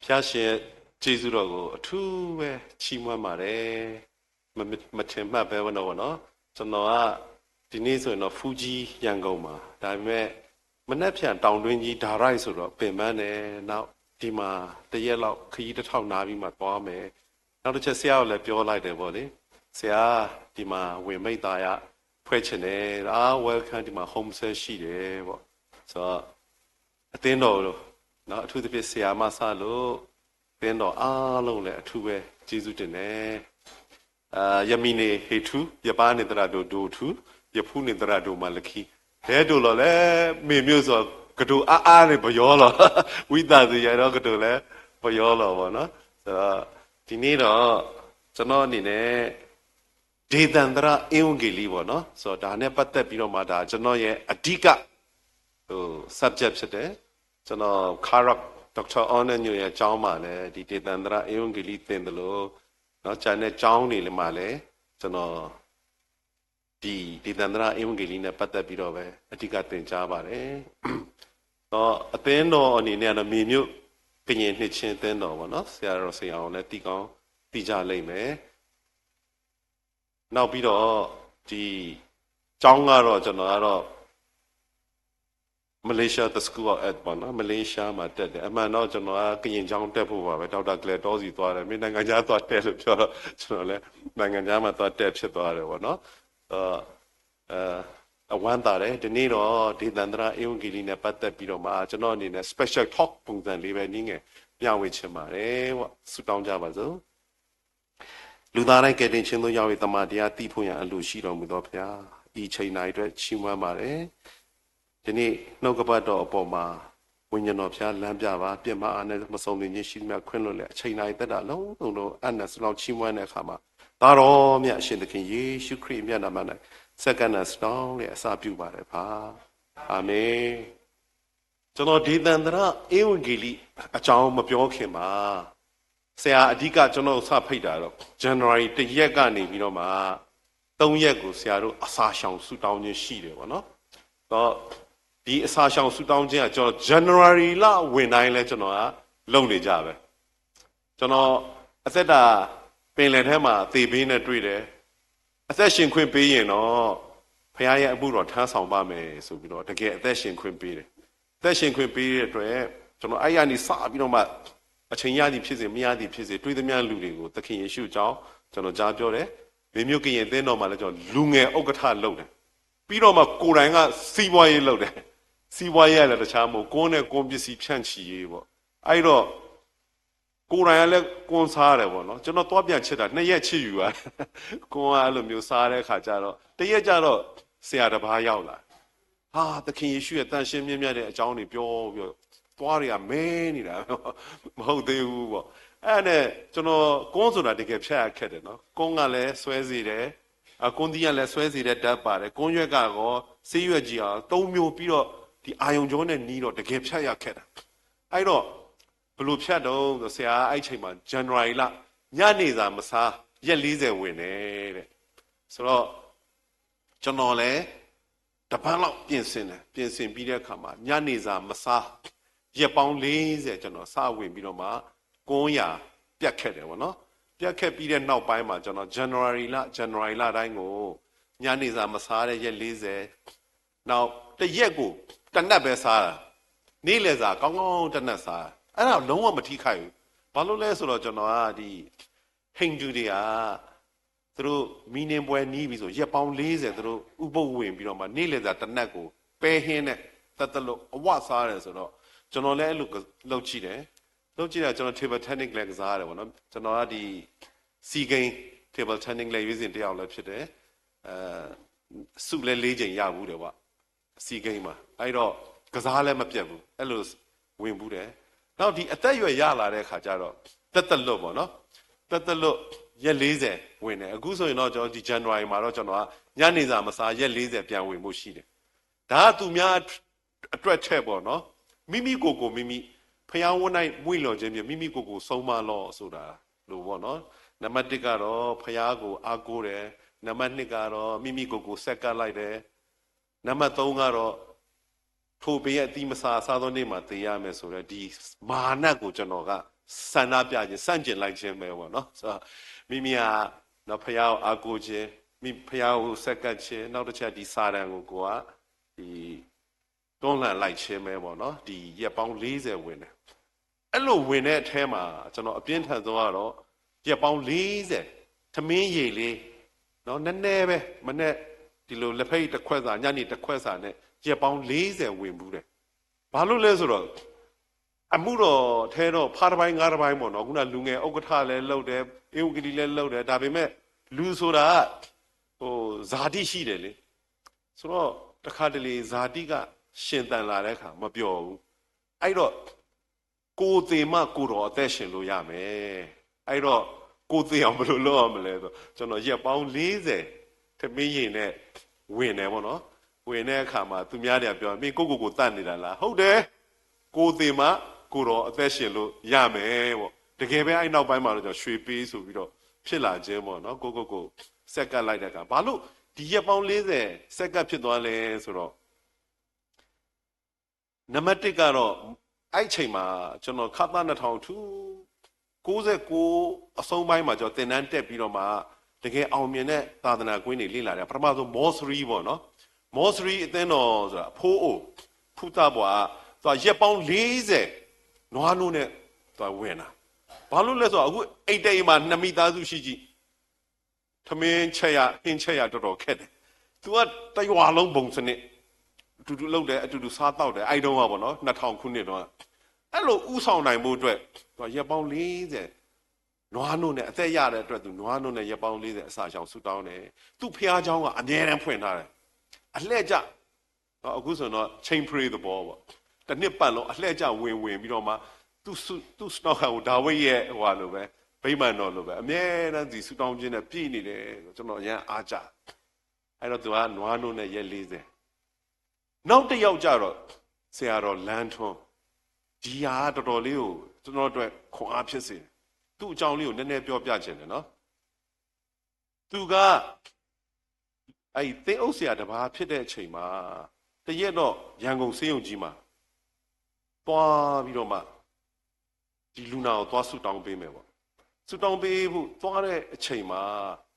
ဖျားရှင်ကျေးဇူးတော်ကိုအထူးပဲချီးမွမ်းပါတယ်မထင်မှတ်ပဲဘောနော်ကျွန်တော်ကဒီနေ့ဆိုရင်တော့ဖူးကြီးရန်ကုန်မှာဒါပေမဲ့မနှက်ဖြန်တောင်တွင်းကြီးဓာရိုက်ဆိုတော့ပင်ပန်းတယ်နောက်ဒီမှာတရက်လောက်ခရီးတစ်ထောင်နားပြီးမှသွားမယ်နောက်တစ်ချက်ဆရာကလည်းပြောလိုက်တယ်ဗောလေဆရာဒီမှာဝင်မိတ်သားရဖွဲ့ချင်တယ်welcome ဒီမှာ home service ရှိတယ်ဗောဆိုတော့အသင်းတော်လို့နော်အထူးသဖြင့်ဆရာမဆလို့အသင်းတော်အားလုံးလည်းအထူးပဲကျေးဇူးတင်တယ်ယမီနေဟေထုယပါနေတရတို့ဒိုထုယဖူးနေတရတို့မလခိဘဲတို့လောလဲမေမျိုးဆိုကတူအားနေဘယောလောဝိသစီရတော့ကတူလဲဘယောလောဗောနော်ဆိုတော့ဒီနေ့တော့ကျွန်တော်အနေနဲ့ဒေသန္တရအင်္ဂေလိဗောနော်ဆိုတော့ဒါနဲ့ပတ်သက်ပြီးတော့မှဒါကျွန်တော်ရဲ့အဓိကsubject ဖြစ်တယ်ကျွန်တော် Karak Dr. Onan ရဲ့အကြောင်းမှာလည်းဒီဒေသန္တရအင်္ဂေလိသင်တယ်လို့နော်ကျန်တဲ့ကျောင်းတွေလည်းမှာလည်းကျွန်တော်ဒီဒေသန္တရအင်္ဂေလိနဲ့ပတ်သက်ပြီးတော့ပဲအဓိကသင်ကြားပါတယ်တော့အသင်းတော်အနေနဲ့ကတော့မြေမြို့ကရင်နှစ်ချင်းအသင်းတော်ပေါ့နော်ဆရာတော်ဆရာအောင်လည်းတည်ကောင်းတည်ကြလိမ့်မယ်နောက်ပြီးတော့ဒီကျောင်းကတော့ကျွန်တော်ကတော့မလေးရှား the school of ed ပေါ့နော်မလေးရှားမှာတက်တယ်အမှန်တော့ကျွန်တော်ကကရင်ကျောင်းတက်ဖို့ပါပဲဒေါက်တာကလယ်တော်စီသွားတယ်မြန်မာနိုင်ငံသားသွားတက်လို့ပြောတော့ကျွန်တော်လည်းနိုင်ငံသားမှာသွားတက်ဖြစ်သွားတယ်ပေါ့နော်အဝမ်းသာတယ်ဒီနေ့တော့ဒေသန္တရအင်္ဂေလိနဲ့ပတ်သက်ပြီးတော့မှကျွန်တော်အနေနဲ့ special talk ပုံစံလေးပဲနည်းငယ်ပြဝေချင်ပါတယ်ပေါ့ဆုတောင်းကြပါစို့လူသားတိုင်းကယ်တင်ခြင်းသို့ရောက်၍တမန်တရားသိဖို့ရန်အလိုရှိတော်မူသောဘုရားဤချိန်တိုင်းအတွက်ချီးမွမ်းပါတယ်ဒီနေ့နှုတ်ကပတ်တော်အပေါ်မှာဝိညာဉ်တော်ဖျားလမ်းပြပါပြစ်မှားအားနဲ့မဆုံးသခြင်းရှိသမျှခွင့်လွှတ်လဲအချိန်တိုင်းသက်တာလုံးလုံးအနက်စလောက်ချီးမွမ်းတဲ့အခါမှာသာတော်မြတ်အရှင်သခင်ယေရှုခရစ်မြတ်နာမ၌စက္ကန့်နဲ့စတောင်းနဲ့အစာပြုပါတယ်ပါအာမင်ကျွန်တော်ဒေသန္တရအင်္ဂေလိအကြောင်းမပြောခင်မှာဆရာအဓိကကျွန်တော်စဖိတ်တာတော့ January 1ရက်ကနေပြီးတော့မှ3ရက်ကိုဆရာတို့အစာရှောင်ဆူတောင်းခြင်းရှိတယ်ပေါ့နော်တော့ဒီအစာရှောင်ဆူတောင်းခြင်းကကျွန်တော် January လဝင်တိုင်းလဲကျွန်တော်ကလုပ်နေကြပဲကျွန်တော်အသက်တာပင်လယ်ထဲမှာသေဘေးနဲ့တွေ့တယ်အသက်ရှင်ခွင့်ပေးရင်တော့ဖခင်ရဲ့အမှုတော်ထမ်းဆောင်ပါမယ်ဆိုပြီးတော့တကယ်အသက်ရှင်ခွင့်ပေးတယ်အသက်ရှင်ခွင့်ပေးတဲ့အတွက်ကျွန်တော်အဲ့ရနေစပြီးတော့မှအချိန်ရသည်ဖြစ်စေမရသည်ဖြစ်စေတွေးသမျှလူတွေကိုသခင်ယေရှုအကြောင်းကျွန်တော်ကြားပြောတယ်မြေမြို့ကရင်သင်းတော်မှာလည်းကျွန်တော်လူငယ်ဥက္ကဋ္ဌလုပ်တယ်ပြီးတော့မှကိုယ်တိုင်ကစီးပွားရေးလုပ်တယ်စီးပွားရေးလည်းတခြားမဟုတ်ကိုယ်နဲ့ကိုယ်ပစ္စည်းဖြန့်ချီရေးပေါ့အဲ့တော့ကိုယ်တိုင်ကလည်းကွန်စားတယ်ပေါ့နော်ကျွန်တော်သွားပြန်ချစ်တာ2ရက်ချစ်ယူရတယ်ကွန်ကအဲ့လိုမျိုးစားတဲ့ခါကျတော့တရက်ကျတော့ဆရာတစ်ပါးရောက်လာဟာသခင်ယေရှုရဲ့တန်ရှင်းမြတ်တဲ့အကြောင်းတွေပြောပြီးသွားတွေကမဲနေတာမဟုတ်သေးဘူးပေါ့အဲ့နဲ့ကျွန်တော်ကွန်ဆိုတာတကယ်ဖြတ်ရခက်တယ်နော်ကွန်ကလည်းဆွဲစီတယ်ကွန်တီးကလည်းဆွဲစီတဲ့ဓာတ်ပါတယ်ကွန်ရွက်ကရောဆေးရွက်ကြီးအောင်3မျိုးပြီးတော့ဒီအာယုံကြောနဲ့နီးတော့တကယ်ဖြတ်ရခက်တာအဲ့တော့ဘလို့ဖြတ်တော့ဆိုဆရာအဲ့ချိန်မှာ January လညနေစာမစားရက်40ဝင်တယ်တဲ့ဆိုတော့ကျွန်တော်လည်းတပတ်လောက်ပြင်ဆင်ပြီးတဲ့အခါမှာညနေစာမစားရက်ပေါင်း40ကျွန်တော်စဝင်ပြီးတော့မှကွန်းရာပြတ်ခက်တယ်ဗောနော်ပြတ်ခက်ပြီးတဲ့နောက်ပိုင်းမှာကျွန်တော် January လတိုင်းကိုညနေစာမစားတဲ့ရက်40နောက်တစ်ရက်ကိုတနက်ပဲစားတာနေ့လယ်စာကောင်းကောင်းတနက်စားအဲ့ဒါလုံးဝမထိခိုက်ဘူးဘာလို့လဲဆိုတော့ကျွန်တော်ကဒီဟိန္ဒူတွေကသူတို့မီနင်ပွဲနီးပြီဆိုရက်ပေါင်း40သူတို့ဥပုပ်ဝင်ပြီးတော့မှနေ့လယ်စာတနက်ကိုပဲဟင်းနဲ့တလို့အဝစားတယ်ဆိုတော့ကျွန်တော်လည်းအဲ့လိုလုပ်ကြည့်တယ်ကျွန်တော် table tennis လည်းကစားရတယ်ပေါ့နော်ကျွန်တော်ကဒီ sea game table tennis လည်းရွေးစင်တယောက်လည်းဖြစ်တယ်စုလည်း4ချိန်ရဘူးတယ်ပေါ့ sea game မှာအဲ့တော့ကစားလည်းမပြတ်ဘူးအဲ့လိုဝင်ဘူးတယ်နောက်ဒီအသက်အရွယ်ရလာတဲ့ခါကျတော့တက်လွတ်ပေါ့နော်တက်လွတ်ရက်40ဝင်တယ်အခုဆိုရင်တော့ကျွန်တော်ဒီ January မှာတော့ကျွန်တော်ကညနေစာမစားရက်40ပြန်ဝင်ဖို့ရှိတယ်ဒါကသူများအတွက်ထက်ပေါ့နော်မိမိကိုယ်မိမိဖျားဝန်းနိုင်မွေ့လော်ခြင်းပြမိမိကိုယ်ဆုံးမလော့ဆိုတာလို့ပေါ့နော်နံပါတ်1ကတော့ဖျားကိုအားကိုးတယ်နံပါတ်2ကတော့မိမိကိုယ်ဆက်ကပ်လိုက်တယ်နံပါတ်3ကတော့ထိုဘေးရဲ့အတိမစားသောနေ့မှာသိရမယ်ဆိုတော့ဒီမာနကိုကျွန်တော်က ဆန္ဒပြခြင်းစန့်ကျင်လိုက်ခြင်းပဲပေါ့နော်ဆိုတော့မိမိကတော့ဖယားကိုအားကိုးခြင်းမိဖယားကိုဆက်ကပ်ခြင်းနောက်တစ်ချက်ဒီစာတန်ကိုကိုကဒီတွန်းလှန်လိုက်ခြင်းပဲပေါ့နော်ဒီရက်ပေါင်း40ဝင်တယ်အဲ့လိုဝင်တဲ့အထဲမှာကျွန်တော်အပြင်းထန်ဆုံးကတော့ရက်ပေါင်း40ထမင်းရေလေးနော်နည်းနည်းပဲမနဲ့ဒီလိုလက်ဖိတ်တစ်ခွက်စာညနေတစ်ခွက်စာနဲ့ရက်ပေါင်း40ဝင်ဘူးတယ်ဘာလို့လဲဆိုတော့အမှုတော်ထဲတော့ဖားတစ်ပိုင်းငါးတစ်ပိုင်းပေါ့နော်ခုနလူငယ်ဥက္ကဋ္ဌလည်းလှုပ်တယ်ဧဝံဂေလိလည်းလှုပ်တယ်ဒါပေမဲ့လူဆိုတာဟိုဇာတိရှိတယ်လေဆိုတော့တခါတလေဇာတိကရှင်တန်လာတဲ့အခါမပျော်ဘူးအဲ့တော့ကိုသေးမှကိုတော်အသက်ရှင်လို့ရမယ်အဲ့တော့ကိုသေးအောင်ဘယ်လိုလုပ်အောင်မလဲဆိုကျွန်တော်ရက်ပေါင်း40ထမင်းရင်နဲ့ဝင်တယ်ပေါ့နော်ဝင်တဲ့အခါမှာသူများတွေကပြောမင်းကိုတတ်နေတာလားဟုတ်တယ်ကိုသေးမှကိုတော်အသက်ရှင်လို့ရမယ်ပေါ့တကယ်ပဲအဲ့နောက်ပိုင်းမှာတော့ကျွန်တော်ရွှေပေးဆိုပြီးတော့ဖြစ်လာခြင်းပေါ့နော်ကိုဆက်ကပ်လိုက်တဲ့အခါဘာလို့ဒီရက်ပေါင်း40ဆက်ကပ်ဖြစ်သွားလဲဆိုတော့နံပါတ်1ကတော့အဲ့ချိန်မှာကျွန်တော်ခတ်သား2000ထူ69အဆုံးပိုင်းမှာကျွန်တော်သင်တန်းတက်ပြီးတော့မှတကယ်အောင်မြင်တဲ့သာသနာကွင်းတွေလေ့လာတယ်ပထမဆုံးမောစရီပေါ့နော်မောစရီအသင်းတော်ဆိုတာအဖိုးအိုဖူတာဘွားသူရက်ပေါင်း40နွားနိုးနဲ့သူဝင်တာဘာလို့လဲဆိုတော့အခုအိတ်တိမ်မှာ2မိသားစုရှိကြည့်ထမင်းချက်ရဟင်းချက်ရတော်တော်ခက်တယ်သူကတရွာလုံးပုံစနစ်အတူတူလုပ်တယ်အတူတူစားတောက်တယ်အဲ့တုန်းကပေါ့နော်2000ခုနှစ်တုန်းကအဲ့လိုဥဆောင်နိုင်မှုအတွက်သူကရက်ပေါင်း40နွားနို့နဲ့အသက်ရတဲ့အတွက်သူနွားနို့နဲ့ရက်ပေါင်း40အစာရှောင်ဆူတောင်းတယ်သူ့ဖះเจ้าကအမြဲတမ်းဖွင့်ထားတယ်အလှဲ့ကျအခုဆိုတော့ chain pray သဘောပေါ့တစ်နှစ်ပတ်လုံးအလှဲ့ကျဝင်ပြီးတော့မှသူ့စတော့ကိုဒါဝိဒ်ရဲ့ဟိုလိုပဲဗိမာန်တော်လိုပဲအမြဲတမ်းဒီဆူတောင်းခြင်းနဲ့ပြည့်နေတယ်ကျွန်တော်အရန်အားကြအဲ့တော့သူကနွားနို့နဲ့ရက်40နောက်တစ်ယောက်ကြတော့ဆရာတော်လမ်းထွန်းဒီဟာတော်တော်လေးကိုကျွန်တော်အတွက်ခွန်အားဖြစ်စေတယ်သူ့အကြောင်းလေးကိုနည်းနည်းပြောပြချင်တယ်နော်သူကအဲ့သင်းအုပ်ဆရာတစ်ပါးဖြစ်တဲ့အချိန်မှာတရက်တော့ရန်ကုန်စေယုံကြီးမှာတွားပြီးတော့မှဒီလူနာကိုသွားဆူတောင်းပေးမယ်ပေါ့ဆူတောင်းပေးဖို့သွားတဲ့အချိန်မှာ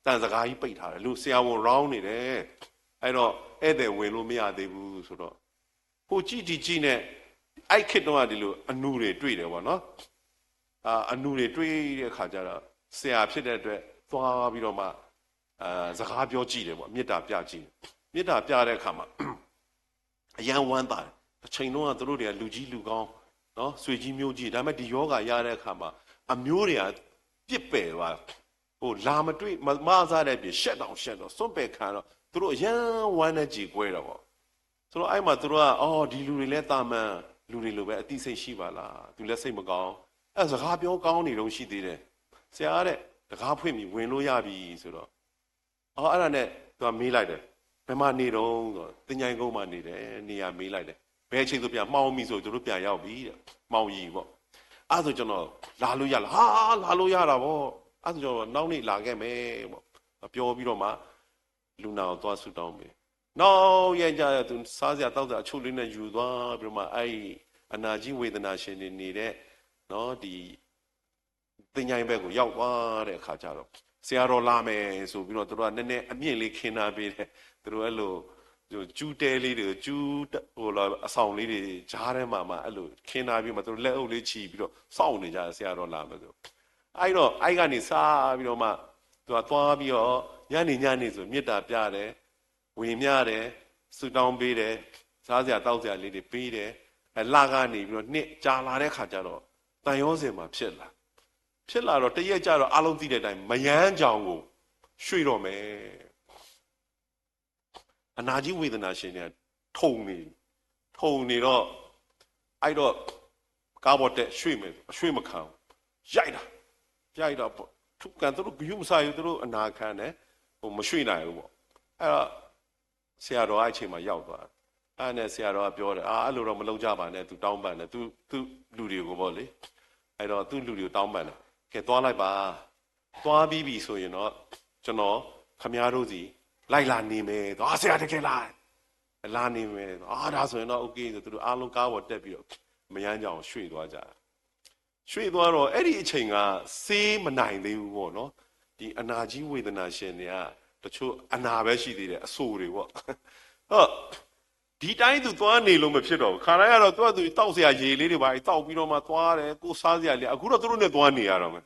တန်စကားကြီးပိတ်ထားတယ်လူဆရာဝန်ရောင်းနေတယ်အဲ့တော့ဧည့်သည်ဝင်လို့မရသေးဘူးဆိုတော့ဟိုကြည့်နဲ့အဲ့ခေတ်တော့ဒီလိုအနူတွေတွေ့တယ်ပေါ့နော်အနူတွေတွေ့တဲ့အခါကျတော့ဆရာဖြစ်တဲ့အတွက်သွားပြီးတော့မှစကားပြောကြည့်တယ်ပေါ့မေတ္တာပြကြည့်မေတ္တာပြတဲ့အခါမှာအယံဝမ်းသာတယ်အချိန်လုံးကသူတို့တွေကလူကြီးလူကောင်းနော်ဆွေကြီးမျိုးကြီးဒါပေမဲ့ဒီယောဂရတဲ့အခါမှာအမျိုးတွေကပြစ်ပယ်သွားဟိုလာမတွေ့မစားတဲ့ပြင်ရှက်တော့စွန့်ပယ်ခံတော့သူတို့အယံဝမ်းနဲ့ကြည်ကွဲတော့ပေါ့ဆိုတော့အဲ့မှာသူတို့ကအော်ဒီလူတွေလည်းတာမန်လူတွေလိုပဲအသိစိတ်ရှိပါလားသူလည်းစိတ်မကောင်းအဲ့စကားပြောကောင်းနေတော့ရှိသေးတယ်ဆရာတဲ့တကားဖွင့်ပြီးဝင်လို့ရပြီဆိုတော့အဲ့ဒါနဲ့သူကမေးလိုက်တယ်ဘယ်မှာနေတော့ဆိုတင်ញိုင်ကုန်းမှာနေတယ်နေရာမေးလိုက်တယ်ဘယ်အချိန်ဆိုပြန်မှောင်ပြီဆိုသူတို့ပြန်ရောက်ပြီတဲ့မှောင်ကြီးပေါ့အဲ့ဆိုကျွန်တော်လာလို့ရလားလာလို့ရတာပေါ့အဲ့ဆိုကျွန်တော်နောက်နေ့လာခဲ့မယ်ပေါ့ပြောပြီးတော့မှလူနာကိုသွားဆူတောင်းပြီနောက်ရကြသူစားစရာတောက်စရာအချုပ်လေးနဲ့ယူသွားပြီးတော့မှအဲ့အနာကြီးဝေဒနာရှင်နေနေတဲ့နော်ဒီတင်ញိုင်ဘက်ကိုရောက်သွားတဲ့အခါကျတော့ဆရာတော်လာမယ်ဆိုပြီးတော့သူတို့ကနည်းနည်းအမြင့်လေးခင်းထားပေးတယ်သူတို့အဲ့လိုကျူးတဲလေးတွေကျူးဟိုလာအဆောင်လေးတွေဂျားထဲမှာအဲ့လိုခင်းထားပြီးမှသူတို့လက်အုပ်လေးချီပြီးတော့စောင့်နေကြဆရာတော်လာမယ်ဆိုအဲ့တော့အဲ့ကနေစားပြီးတော့မှသူကသွားပြီးတော့ညနေဆိုမေတ္တာပြတယ်ဝင်မြတယ်ဆူတောင်းပေးတယ်စားစရာတောက်စရာလေးတွေပေးတယ်လာကနေပြီးတော့နှစ်ကြာလာတဲ့ခါကျတော့တန်ရောစင်မှာဖြစ်လာတော့တရက်ကြတော့အားလုံးသိတဲ့အတိုင်းမယမ်းကြောင်ကိုရွှေ့တော့မယ်အနာကြီးဝေဒနာရှင်တွေထုံနေတော့အဲ့တော့ကားပေါ်တက်ရွှေ့မယ်ရွှေ့မခံရိုက်တာပေါ့သူကန်တို့ဂယုမစားယူတို့အနာခံတယ်ဟိုမရွှေ့နိုင်ဘူးပေါ့အဲ့တော့ဆရာတော်အဲ့အချိန်မှာရောက်သွားအဲ့နဲ့ဆရာတော်ကပြောတယ်အဲ့လိုတော့မလုပ်ကြပါနဲ့သူတောင်းပန်တယ်သူလူတွေကိုပေါ့လေအဲ့တော့သူ့လူတွေကိုတောင်းပန်တယ်ကဲသွားလိုက်ပါသွားပြီးပြီဆိုရင်တော့ကျွန်တော်ခမားတို့စီလိုက်လာနေမယ်ဆရာတကယ်လားလာနေမယ်ဒါဆိုရင်တော့โอเคဆိုသူတို့အားလုံးကားပေါ်တက်ပြီးတော့မယမ်းကြအောင်ရွှေ့သွားကြ ရွှေ့သွားတော့အဲ့ဒီအချိန်ကဆေးမနိုင်သေးဘူးပေါ့နော်ဒီအနာကြီးဝေဒနာရှင်တွေကတချို့အနာပဲရှိသေးတယ်အဆိုးတွေပေါ့ဟုတ်ဒီတိုင်းသူသွားနေလို့မဖြစ်တော့ဘူးခါတိုင်းကတော့သူကသူတောက်เสียရေလေးတွေပါတောက်ပြီးတော့မှသွားတယ်ကိုစားเสียလေးအခုတော့သူတို့နဲ့သွားနေရတော့မယ်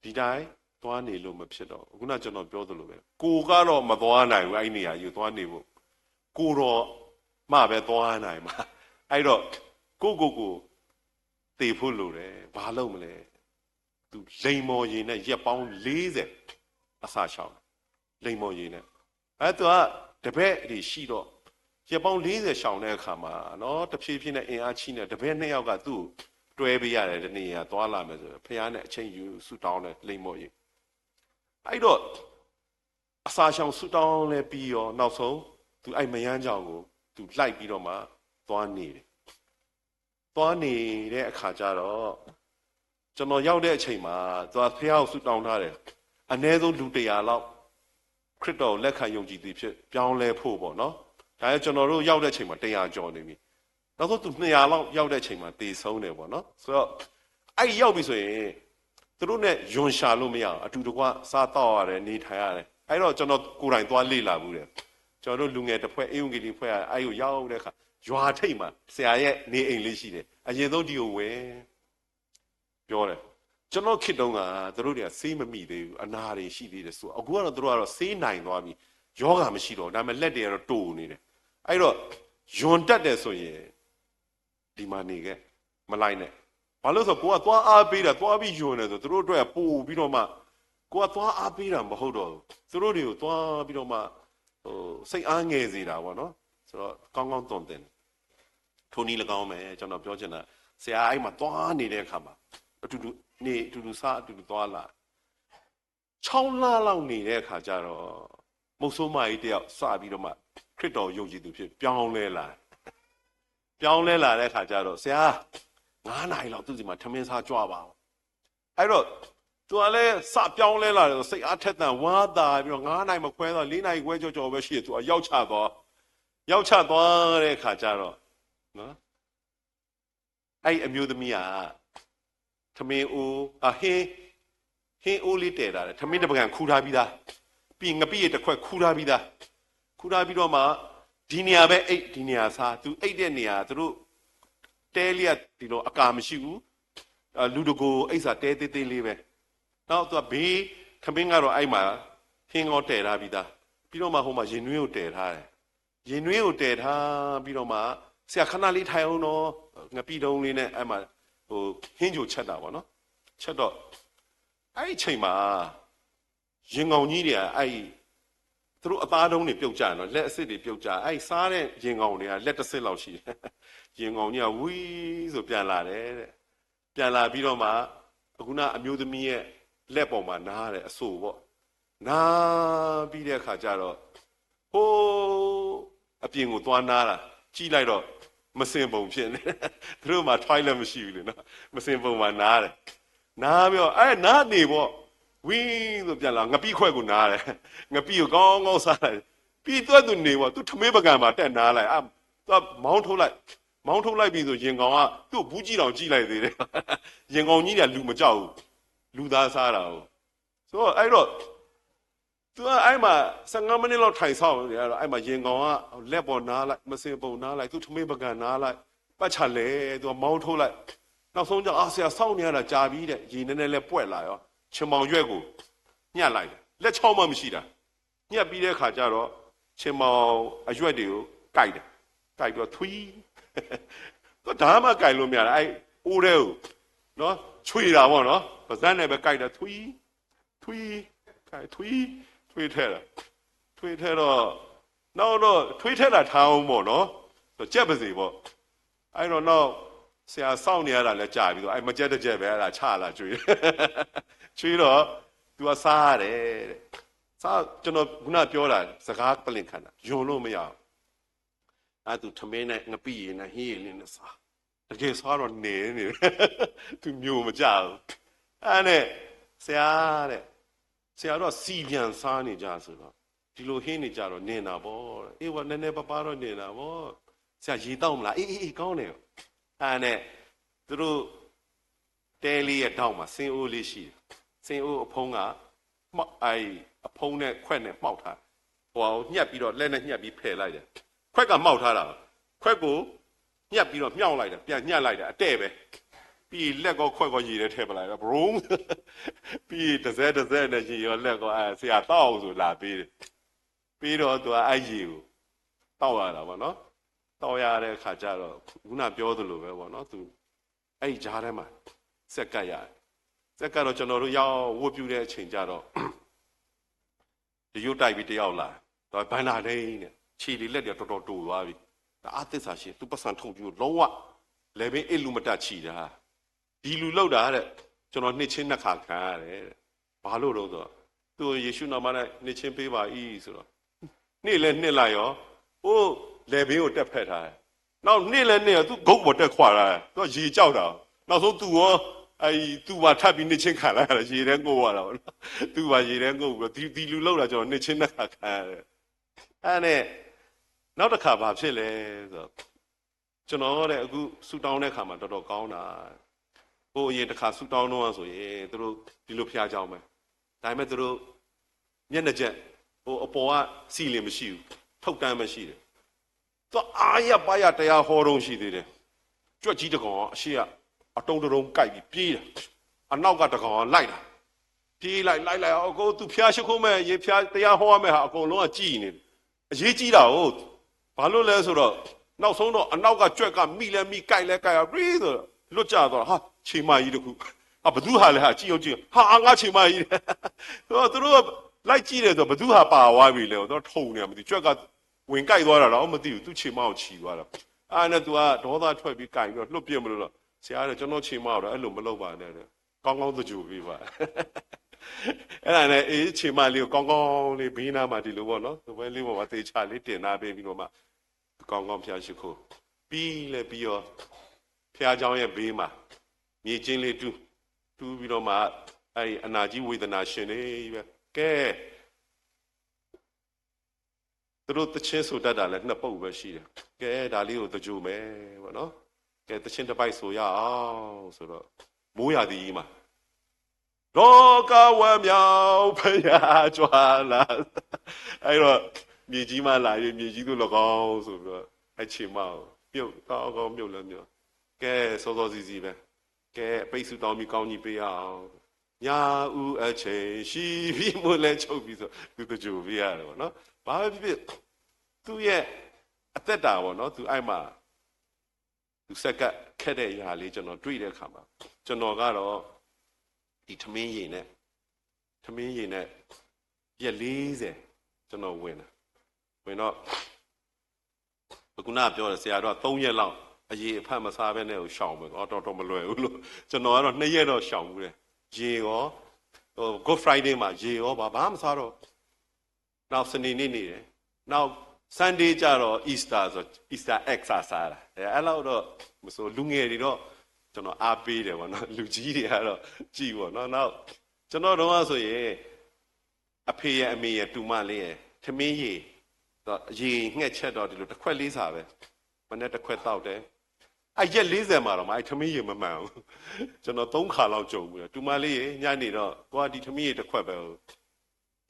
ဒီတိုင်းသွားနေလို့မဖြစ်တော့ခုနကျွန်တော်ပြောသလိုပဲကိုကတော့မသွားနိုင်ဘူးအဲ့နေရာယူသွားနေဖို့ကိုတော့မှပဲသွားနိုင်မှာအဲ့တော့ကိုတေဖို့လိုတယ်ဘာလုပ်မလဲသူလိန်မော်ရင်နဲ့ရက်ပေါင်း40အစာရှောင်လိန်မော်ရင်နဲ့အဲ့သူကတပည့်တွေရှိတော့ရက်ပေါင်း40ရှောင်တဲ့အခါမှာနော်တဖြည်းဖြည်းနဲ့အင်အားကြီးနေတပည့်2ယောက်ကသူ့တွဲပေးရတယ်ဒီနေ့ကသွားလာမယ်ဆိုတော့ဖះနဲ့အချိန်ယူဆူတောင်းတယ်လိန်မော်ရင်အဲ့တော့အစာရှောင်ဆူတောင်းလဲပြီးရောနောက်ဆုံးသူအဲ့မယန်းကြောင်ကိုသူလိုက်ပြီးတော့မှသွားနေတယ်သွားနေတဲ့အခါကျတော့ကျွန်တော်ရောက်တဲ့အချိန်မှာသွားဖះကိုဆူတောင်းထားတယ်အနည်းဆုံးလူ100လောက်ခရစ်တော်လက်ခံယုံကြည်သူဖြစ်ပြောင်းလဲဖို့ပေါ့နော်ဒါလည်းကျွန်တော်တို့ရောက်တဲ့အချိန်မှာ100ကျော်နေပြီနောက်ဆုံးသူ200လောက်ရောက်တဲ့အချိန်မှာတည်ဆုံးတယ်ပေါ့နော်ဆိုတော့အဲ့ရောက်ပြီဆိုရင်သူတို့နဲ့ယွန်ရှာလို့မရအောင်အတူတကွစားတော့ရတယ်နေထိုင်ရတယ်အဲ့တော့ကျွန်တော်ကိုယ်တိုင်သွားလေ့လာဘူးတယ်ကျွန်တော်တို့လူငယ်တစ်ဖွဲ့အေယုံဂီလီဖွဲ့အဲ့ကိုရောက်တဲ့အခါရွာထိတ်မှာဆရာရဲ့နေအိမ်လေးရှိတယ်အရင်ဆုံးဒီကိုဝင်ပြောတယ်ကျွန်တော်ခေတ်တုန်းကသူတို့တွေကဆေးမမိသေးဘူးအနာတွေရှိသေးတယ်ဆိုအခုကတော့သူတို့ကတော့ဆေးနိုင်သွားပြီယောဂမရှိတော့ဒါပေမဲ့လက်တွေကတော့တူနေတယ်အဲ့တော့ယွန်တက်တယ်ဆိုရင်ဒီမှာနေခဲ့မလိုက်နဲ့ဘာလို့ဆိုကိုကသွားအားပေးတာသွားပြီးယွန်တယ်ဆိုသူတို့အတွက်ပို့ပြီးတော့မှကိုကသွားအားပေးတာမဟုတ်တော့သူတို့တွေကိုသွားပြီးတော့မှစိတ်အားငယ်စေတာပေါ့နော်ဆိုတော့ကောင်းကောင်းသွန်သင်ထိုနည်း၎င်းမယ်ကျွန်တော်ပြောချင်တာဆရာအဲ့မှာသွားနေတဲ့အခါမှာအတူတူစားအတူတူသွားလာ6လလောက်နေတဲ့အခါကျတော့မုတ်ဆိုးမကြီးတယောက်စပြီးတော့မှခရစ်တော်ယုံကြည်သူဖြစ်ပြောင်းလဲလာတဲ့အခါကျတော့ဆရာ9 နာရီလောက်သူ့စီမှာထမင်းစားကြွပါအောင်အဲ့တော့သူကလည်းစပြောင်းလဲလာတယ်စိတ်အားထက်သန်ဝါသာပြီးတော့9 နာရီမခွဲတော့4 နာရီခွဲကြော်ပဲရှိတယ်သူကရောက်ချသွားတဲ့အခါကျတော့နော်အဲ့အမျိုးသမီးကထမင်းအိုးဟင်းအိုးလေးတည်တာတယ်ထမင်းတစ်ပကံခူထားပြီးသားပြီးငပိရတစ်ခွက်ခူထားပြီးတော့မှဒီနေရာပဲအိတ်ဒီနေရာစားသူအိတ်တဲ့နေရာသူတို့တဲလေးကဒီလိုအကာမရှိဘူးလူတကိုအိတ်စာတဲသေးသေးလေးပဲနောက်သူကဘေးထမင်းကတော့အဲ့မှာဟင်းကောတည်ထားပြီးသားပြီးတော့မှဟိုမှာရင်နွေးကိုတည်ထားတယ်ရင်နွေးကိုတည်ထားပြီးတော့မှဆရာခဏလေးထိုင်အောင်တော့ငပိတုံးလေးနဲ့အဲ့မှာဟိုဟင်းကြိုချက်တာပေါ့နော်ချက်တော့အဲ့ဒီချိန်မှာရင်ကောင်ကြီးတွေကအဲ့သူတို့အသားတုံးတွေပြုတ်ကြတယ်နော်လက်အစစ်တွေပြုတ်ကြအဲ့စားတဲ့ရင်ကောင်တွေကလက်တစ်စစ်လောက်ရှိတယ်ရင်ကောင်ကြီးကဝီးဆိုပြန်လာတယ်တဲ့ပြန်လာပြီးတော့မှအခုနအမျိုးသမီးရဲ့လက်ပေါ်မှာနားတယ်အဆိုပေါ့နားပြီးတဲ့အခါကျတော့ဟိုးအပြင်ကိုသွားနားတာကြည့်လိုက်တော့မစင်ပုံဖြစ်နေသူတို့မှာ toilet မရှိဘူးလေနော်မစင်ပုံမှာနားတယ်နားပြီးတော့အဲ့နားနေပေါ့ဝင်းဆိုပြန်လာငပိခွက်ကိုနားတယ်ငပိကိုကောင်းကောင်းစားလိုက်ပြီးတော့သူနေပေါ့သူထမင်းပကံမှာတက်နားလိုက်သူမောင်းထုတ်လိုက်ပြီးဆိုရင်ကောင်ကသူ့ဘူးကြည့်တောင်ကြည့်လိုက်သေးတယ်ရင်ကောင်ကြီးကလူမကြောက်ဘူးလူသားစားတာဟုတ်ဆိုတော့အဲ့တော့သူကအဲ့မှာ15 မိနစ်လောက်ထိုင်ဆောင်နေရတော့အဲ့မှာရင်ကောင်ကလက်ပေါ်နားလိုက်မစင်ပုံနားလိုက်သူ့ထမင်းပကံနားလိုက်ပတ်ချလဲသူကမောင်းထုတ်လိုက်နောက်ဆုံးကျဆရာစောင့်နေရတာကြာပြီးတဲ့ရေနည်းနည်းလဲပွက်လာရောချင်မောင်ရွက်ကိုညှက်လိုက်တယ်လက်ချောင်းမှမရှိတာညှက်ပြီးတဲ့ခါကျတော့ချင်မောင်အရွက်တွေကိုကိုက်တယ်ကိုက်တော့ထွီးတော့ဒါမှကိုက်လို့မရတာအဲ့အိုးတဲ့ကိုနော်ချွေတာပေါ့နော်ပါဇက်နဲ့ပဲကိုက်တာထွီးကိုက်ထွီးထဲတာထွေးထဲတော့နောက်တော့ထွေးထဲတာထားအောင်ပေါ့နော်ကြက်ပါစေပေါ့အဲ့တော့နောက်ဆရာစောင့်နေရတာလဲကြာပြီးတော့အဲ့မကြက်တဲ့ကြက်ပဲအဲ့ဒါချလာကျွေးတော့ तू ကစားရတယ်တဲ့စားကျွန်တော်ခုနပြောတာစကားပလင်ခံတာယုံလို့မရဘူးအဲ့ तू ထမင်းနဲ့ငပိရည်နဲ့ဟင်းရည်လေးနဲ့စားတကယ်စားတော့နေတယ် तू မျိုးမကြဘူးအဲ့နဲ့ဆရာတော့စီပြန်စားနေကြဆိုတော့ဒီလိုဟင်းနေကြတော့နေတာပေါ့အေးဝနည်းနည်းပါတော့နေတာပေါ့ဆရာရေတောက်မလားအေးကောင်းတယ်အဲ့နဲ့သူတို့ တဲလေးရဲ့တောက်မှာစင်အိုးလေးရှိတယ်စင်အိုးအဖုံးကမှောက်အဖုံးနဲ့ခွက်နဲ့မှောက်ထားဟိုညှက်ပြီးတော့လက်နဲ့ညှက်ပြီးဖယ်လိုက်တယ်ခွက်ကမှောက်ထားတာခွက်ကိုညှက်ပြီးတော့မြှောက်လိုက်တယ်ပြန်ညှက်လိုက်တယ်အတဲ့ပဲပြီးလက်ကောခွက်ကောရည်ထဲထည့်ပလိုက်တော့ဘရုံးပြီးတစ်စက်နဲ့ရည်ရောလက်ကောဆရာတောက်ဆိုလာပေးတယ်ပြီးတော့သူကရည်ကိုတောက်ရတာပေါ့နော်တောက်ရတဲ့အခါကျတော့ခုနပြောသလိုပဲပေါ့နော်သူအဲ့ကြားထဲမှာစက်ကတ်ရတယ်စက်ကတော့ကျွန်တော်တို့ရောက်ဝတ်ပြူတဲ့အချိန်ကျတော့ဒီရုပ်တိုက်ပြီးတယောက်လာတော့ဘန်နာလိမ့်နဲ့ခြေလေးလက်တွေတော်တော်တူသွားပြီဒါအသစ္စာရှိသူပတ်စံထုတ်ပြီးလုံးဝလေဘင်းအလူမတက်ချီတာဒီလူလောက်တာတဲ့ကျွန်တော်နှစ်ချင်းနှစ်ခါခံရတယ်တဲ့ဘာလို့တော့ဆိုသူယေရှုနာမနဲ့နှစ်ချင်းပေးပါ၏ဆိုတော့နေ့လဲနှစ်လိုက်ရောအိုးလေဘင်းကိုတက်ဖက်ထားတယ်နောက်နေ့လဲနေ့ရောသူဂုတ်ပေါ်တက်ခွာတာသူကရေကြောက်တာနောက်ဆုံးသူရောသူပါထပ်ပြီးနှစ်ချင်းခံလိုက်ရတယ်ရေထဲငိုရတာပေါ့နော်သူပါရေထဲငိုပြီးဒီလူလောက်တာကျွန်တော်နှစ်ချင်းနှစ်ခါခံရတယ်အဲ့နဲ့နောက်တစ်ခါဘာဖြစ်လဲဆိုတော့ကျွန်တော်တဲ့အခုဆူတောင်းတဲ့ခါမှာတော်တော်ကောင်းတာဟိုအရင်တစ်ခါဆူတောင်းတော့ဆိုရင်သူတို့ဒီလိုဖျားကြောင်းပဲဒါပေမဲ့သူတို့မျက်နှာချက်ဟိုအပေါ်ကစီလင်မရှိဘူးထုတ်တန်းမရှိတယ်သူအားရပါရတရားဟောတော့ရှိသေးတယ်ကြွက်ကြီးတကောင်အရှိကအတုံးတုံးကြိုက်ပြီးပြေးတယ်အနောက်ကတကောင်လိုက်တာပြေးလိုက်အကုန်သူဖျားရှိခိုးမဲ့ရေဖျားတရားဟောရမဲ့ဟာအကုန်လုံးကကြည်နေအရေးကြီးတာဟုတ်ဘာလို့လဲဆိုတော့နောက်ဆုံးတော့အနောက်ကကြွက်ကမိလဲမိကြိုက်လဲကြိုက်ပြီးဆိုတော့လွတ်ကြတော့ဟာခြေမကြီးတခုဘသူဟာလဲဟာကြည့်အောင်ကြည့်ဟာငါခြေမကြီးသူတို့လိုက်ကြည့်တယ်ဆိုဘသူဟာပါသွားပြီလဲတော့ထုံနေမသိကြွက်ကဝင်ကြိုက်သွားတာတော့မသိဘူးသူခြေမကိုချီသွားတာအဲ့နဲ့သူကဒေါသထွက်ပြီးကြိုက်ပြီးတော့လွတ်ပြမလို့တော့ဆရာကကျွန်တော်ခြေမတော့အဲ့လိုမလုပ်ပါနဲ့ကောင်းကောင်းသကြိုပေးပါအဲ့ဒါနဲ့ခြေမလေးကိုကောင်းကောင်းလေးဘေးနားမှာဒီလိုပေါ့နော်သူပဲလေးပေါ်မှာတေချာလေးတင်နာပေးပြီးတော့မှကောင်းကောင်းဖျားရှိခိုးပြီးလဲပြီးတော့ဖျားเจ้าရဲ့ဘေးမှာမြေချင်းလေးတူးပြီးတော့မှအဲ့အနာကြီးဝေဒနာရှင်နေပဲကဲသူတို့တချင်းဆိုတတ်တာလဲနှစ်ပုတ်ပဲရှိတယ်ကဲဒါလေးကိုတကြိုမယ်ပေါ့နော်ကဲတချင်းတစ်ပိုက်ဆိုရအောင်ဆိုတော့မိုးရာသီကြီးမှာလောကဝမ်းမြောက်ဖရာကြွားလာအဲ့တော့မြေကြီးမှလာရင်မြေကြီးတို့၎င်းဆိုပြီးတော့အချိန်မှမြုပ်ကောင်းမြုပ်လည်းမြုပ်ကဲစောစီစီပဲကဲပိတ်စုတောင်းပြီးကောင်းကြီးပေးအောင်ညာဦးအချိန်ရှိပြီးမလဲချုပ်ပြီးဆိုသူတကြိုပေးရတယ်ပေါ့နော်ဘာဖြစ်သူ့ရဲ့အသက်တာပေါ့နော်သူအဲ့မှာသူစက်ကခက်တဲ့အရာလေးကျွန်တော်တွေ့တဲ့အခါမှာကျွန်တော်ကတော့ဒီထမင်းရည်နဲ့ရက်40ကျွန်တော်ဝင်တော့ခုနပြောတယ်ဆရာတော်က3ရက်လောက်အရေးအဖတ်မစားဘဲနဲ့ကိုရှောင်ပဲတော်မလွယ်ဘူးလို့ကျွန်တော်ကတော့2ရက်တော့ရှောင်ဘူးတယ်ရေရောGood Friday မှာရေရောဘာမစားတော့နောက်စနေနေ့နေတယ်နောက် Sunday ကျတော့ Easter ဆို Easter egg စားတာအဲ့လောက်တော့မဆိုလူငယ်တွေတော့ကျွန်တော်အားပေးတယ်ဗောနော်လူကြီးတွေကတော့ကြည်ဗောနော်နောက်ကျွန်တော်တော့ဆိုရင်အဖေရဲ့အမေရဲ့တူမလေးရဲ့ထမင်းရေရေငှက်ချက်တော့ဒီလိုတစ်ခွက်လေးစားပဲမနေ့တစ်ခွက်တောက်တယ်အဲ့ရက်40မှာတော့မအဲ့ထမင်းရေမမှန်ဘူးကျွန်တော်3ခါလောက်ကြုံဘူးတူမလေးရေညနေတော့ကိုကဒီထမင်းရေတစ်ခွက်ပဲ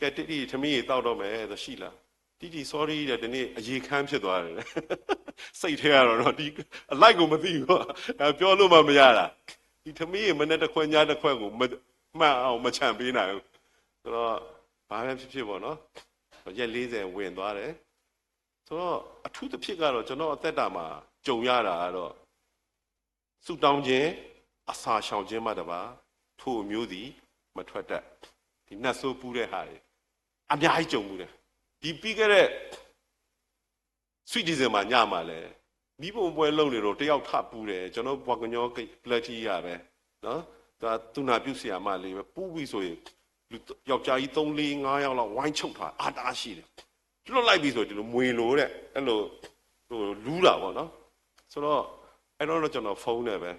ကဲတိထမင်းရေတောက်တော့မယ်ဆိုရှိလားတီ sorry တဲ့ဒီနေ့အရေခမ်းဖြစ်သွားတယ်စိတ်ထဲကတော့ဒီအလိုက်ကိုမသိဘူးပြောလို့မှမရတာဒီထမင်းရေမနေ့တစ်ခွက်ညတစ်ခွက်ကိုမှန်အောင်မချန်ပေးနိုင်ဘူးဆိုတော့ဘာပဲဖြစ်ပေါ့နော်ရက်40ဝင်သွားတယ်ဆိုတော့အထူးသဖြင့်ကတော့ကျွန်တော်အသက်တာမှာကြုံရတာကတော့ဆူတောင်းခြင်းအစာရှောင်ခြင်းမှတပါထို့အမျိုးသည်မထွက်တတ်ဒီနတ်ဆိုးပူးတဲ့ဟာတွေအများကြီးကြုံမှုတယ်ဒီပြီးခဲ့တဲ့ sweet season မှာညမှာလဲမိဘပွဲလုံးနေတော့တယောက်ထပူးတယ်ကျွန်တော်ဘွားကညောပလက်တီရပဲနော်ဒါသူနာပြုဆရာမလေးပဲပူးပြီးဆိုရင်ယောက်ျားကြီး3 4 5ယောက်လောက်ဝိုင်းချုပ်ထားအားတားရှိတယ်လွတ်လိုက်ပြီဆိုဒီလိုမွေလို့တဲ့အဲ့လိုလူးတာပေါ့နော်ဆိုတော့အဲ့တော့ကျွန်တော်ဖုန်းနဲ့ပဲ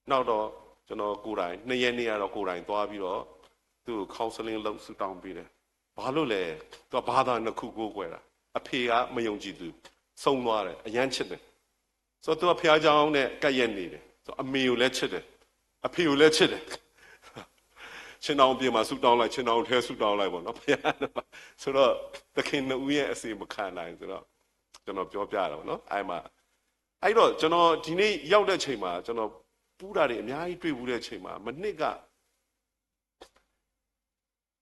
နောက်တော့ကျွန်တော်ကိုယ်တိုင်2ရက်နေ့ကတော့ကိုယ်တိုင်သွားပြီးတော့သူ့ကို counseling လုပ်ဆူတောင်းပေးတယ်ဘာလို့လဲသူကဘာသာနှစ်ခုကိုကွယ်တာအဖေကမယုံကြည်သူဆုံးသွားတယ်အယမ်းချစ်တယ်ဆိုတော့သူကဖះเจ้าနဲ့ကပ်ရက်နေတယ်ဆိုတော့အမေကိုလည်းချစ်တယ် အဖေကိုလည်းချစ်တယ်ချင်းအောင်ပြင်မှာဆူတောင်းလိုက်ချင်းအောင်ထဲဆူတောင်းလိုက်ပေါ့နော်ဘုရားဆိုတော့သခင်နှစ်ဦးရဲ့အစီမခံနိုင်ဆိုတော့ကျွန်တော်ပြောပြတာပေါ့နော်အဲ့တော့ကျွန်တော်ဒီနေ့ရောက်တဲ့ချိန်မှာကျွန်တော်ပူးတာတွေအများကြီးတွေ့ဘူးတဲ့ချိန်မှာမနစ်က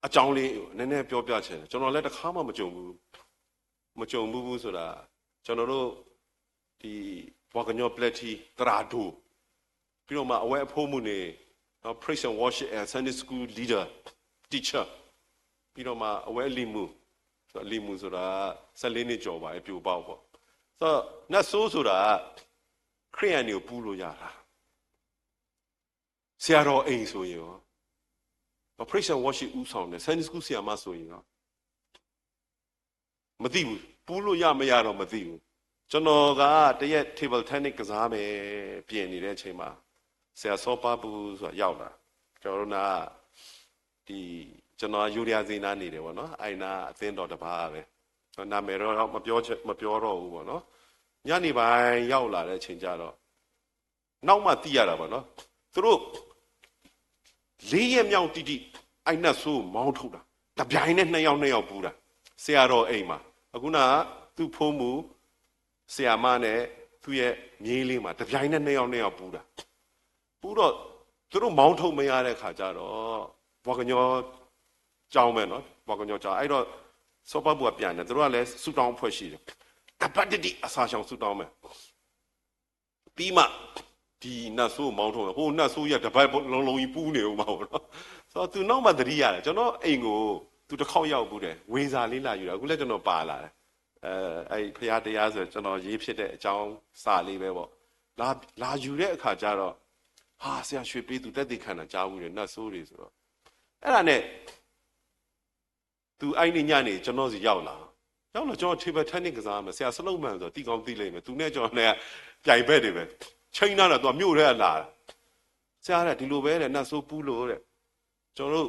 အကြောင်းလေးနည်းနည်းပြောပြချင်တယ်ကျွန်တော်လည်းတစ်ခါမှမကြုံဘူးဆိုတာကျွန်တော်တို့ဒီဘောကညောပလက်တီတရာဒိုပြီးတော့မှအဝဲအဖိုးမှုနေနော် praise and worship and Sunday school leader teacher ပြီးတော့မှအဝဲလီမူဆိုတာ14နှစ်ကျော်ပါပြိုပေါက်ပေါ့ဆိုတော့နတ်ဆိုးဆိုတာခရိယန်တွေကိုပူးလို့ရတာဆရာတော်အိမ်ဆိုရင်ရော praise and worship ဥဆောင်တယ် Sunday school ဆရာမဆိုရင်ရောမသိဘူးပူးလို့ရမရတော့မသိဘူးကျွန်တော်ကတရက် table tennis ကစားမယ်ပြင်နေတဲ့အချိန်မှာဆရာစောပါဘူးဆိုတာရောက်လာကျွန်တော်နာဒီကျွန်တော်ယူရီယာဇီနာနေတယ်ပေါ့နော်အိုင်နာအသင်းတော်တစ်ပါးပဲနာမည်တော့မပြောတော့ဘူးပေါ့နော်ညနေပိုင်းရောက်လာတဲ့အချိန်ကျတော့နောက်မှသိရတာပေါ့နော်သူတို့၄ရက်မြောက်တိအိုင်နတ်ဆိုးမောင်းထုတ်တာတပြိုင်နဲ့2ယောက်ပူတာဆရာတော်အိမ်မှာအခုနကသူ့ဖုံးမှုဆရာမနဲ့သူ့ရဲ့မြေးလေးမှာတပြိုင်နဲ့2ယောက်ပူတာပူတော့သူတို့မောင်းထုတ်မရတဲ့ခါကျတော့ဘောကညောကြောင်းမယ်နော်ဘောကညောကြောင်းအဲ့တော့စောပပူကပြန်တယ်သူတို့ကလည်းဆူတောင်းဖွဲ့ရှိတယ်ကပတ်တိအစာရှောင်ဆူတောင်းမယ်ပြီးမှဒီနတ်ဆိုးမောင်းထုတ်တယ်ဟိုနတ်ဆိုးရတပတ်လုံးကြီးပူးနေဦးမှာပေါ့နော်ဆိုတော့သူနောက်မှသတိရတယ်ကျွန်တော်အိမ်ကိုသူတစ်ခေါက်ရောက်ဘူးတယ်ဝေစာလေးလာယူတာအခုလည်းကျွန်တော်ပါလာတယ်အဲ့ဖရာတရားဆိုကျွန်တော်ရေးဖြစ်တဲ့အကြောင်းစာလေးပဲပေါ့လာယူတဲ့အခါကျတော့ဟာဆရာရွှေပေးသူတက်သိခံတာကြားဘူးတယ်နတ်ဆိုးတွေဆိုတော့အဲ့ဒါနဲ့သူအဲ့ဒီညနေကျွန်တော်စီရောက်လာကျွန်တော် table tennis ကစားမယ်ဆရာစလုံးမှန်ဆိုတီကောင်းသိလိမ့်မယ်သူနဲ့ကျွန်တော်နဲ့ပြိုင်ဘက်တွေပဲချိန်လာတော့သူမြို့ထဲလာဆရာကဒီလိုပဲတဲ့နတ်ဆိုးပူးလို့တဲ့ကျွန်တော်တို့